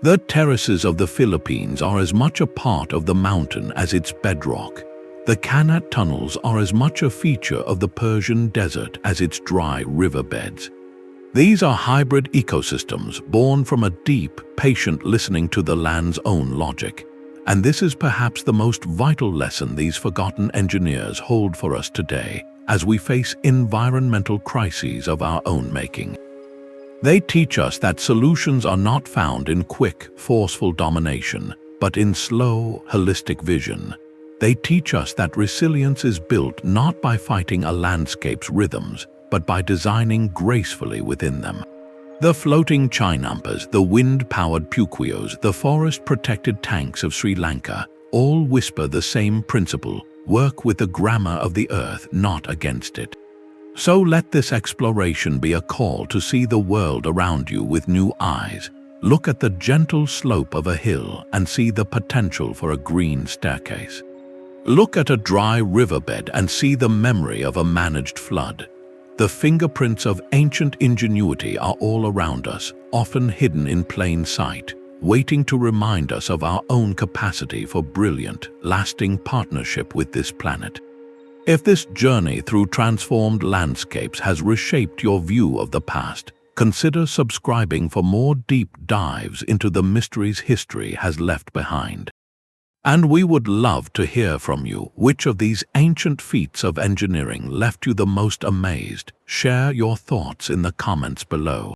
The terraces of the Philippines are as much a part of the mountain as its bedrock. The Qanat tunnels are as much a feature of the Persian desert as its dry riverbeds. These are hybrid ecosystems born from a deep, patient listening to the land's own logic. And this is perhaps the most vital lesson these forgotten engineers hold for us today as we face environmental crises of our own making. They teach us that solutions are not found in quick, forceful domination, but in slow, holistic vision. They teach us that resilience is built not by fighting a landscape's rhythms, but by designing gracefully within them. The floating Chinampas, the wind-powered Puquios, the forest-protected tanks of Sri Lanka, all whisper the same principle: work with the grammar of the earth, not against it. So let this exploration be a call to see the world around you with new eyes. Look at the gentle slope of a hill and see the potential for a green staircase. Look at a dry riverbed and see the memory of a managed flood. The fingerprints of ancient ingenuity are all around us, often hidden in plain sight, waiting to remind us of our own capacity for brilliant, lasting partnership with this planet. If this journey through transformed landscapes has reshaped your view of the past, consider subscribing for more deep dives into the mysteries history has left behind. And we would love to hear from you. Which of these ancient feats of engineering left you the most amazed? Share your thoughts in the comments below.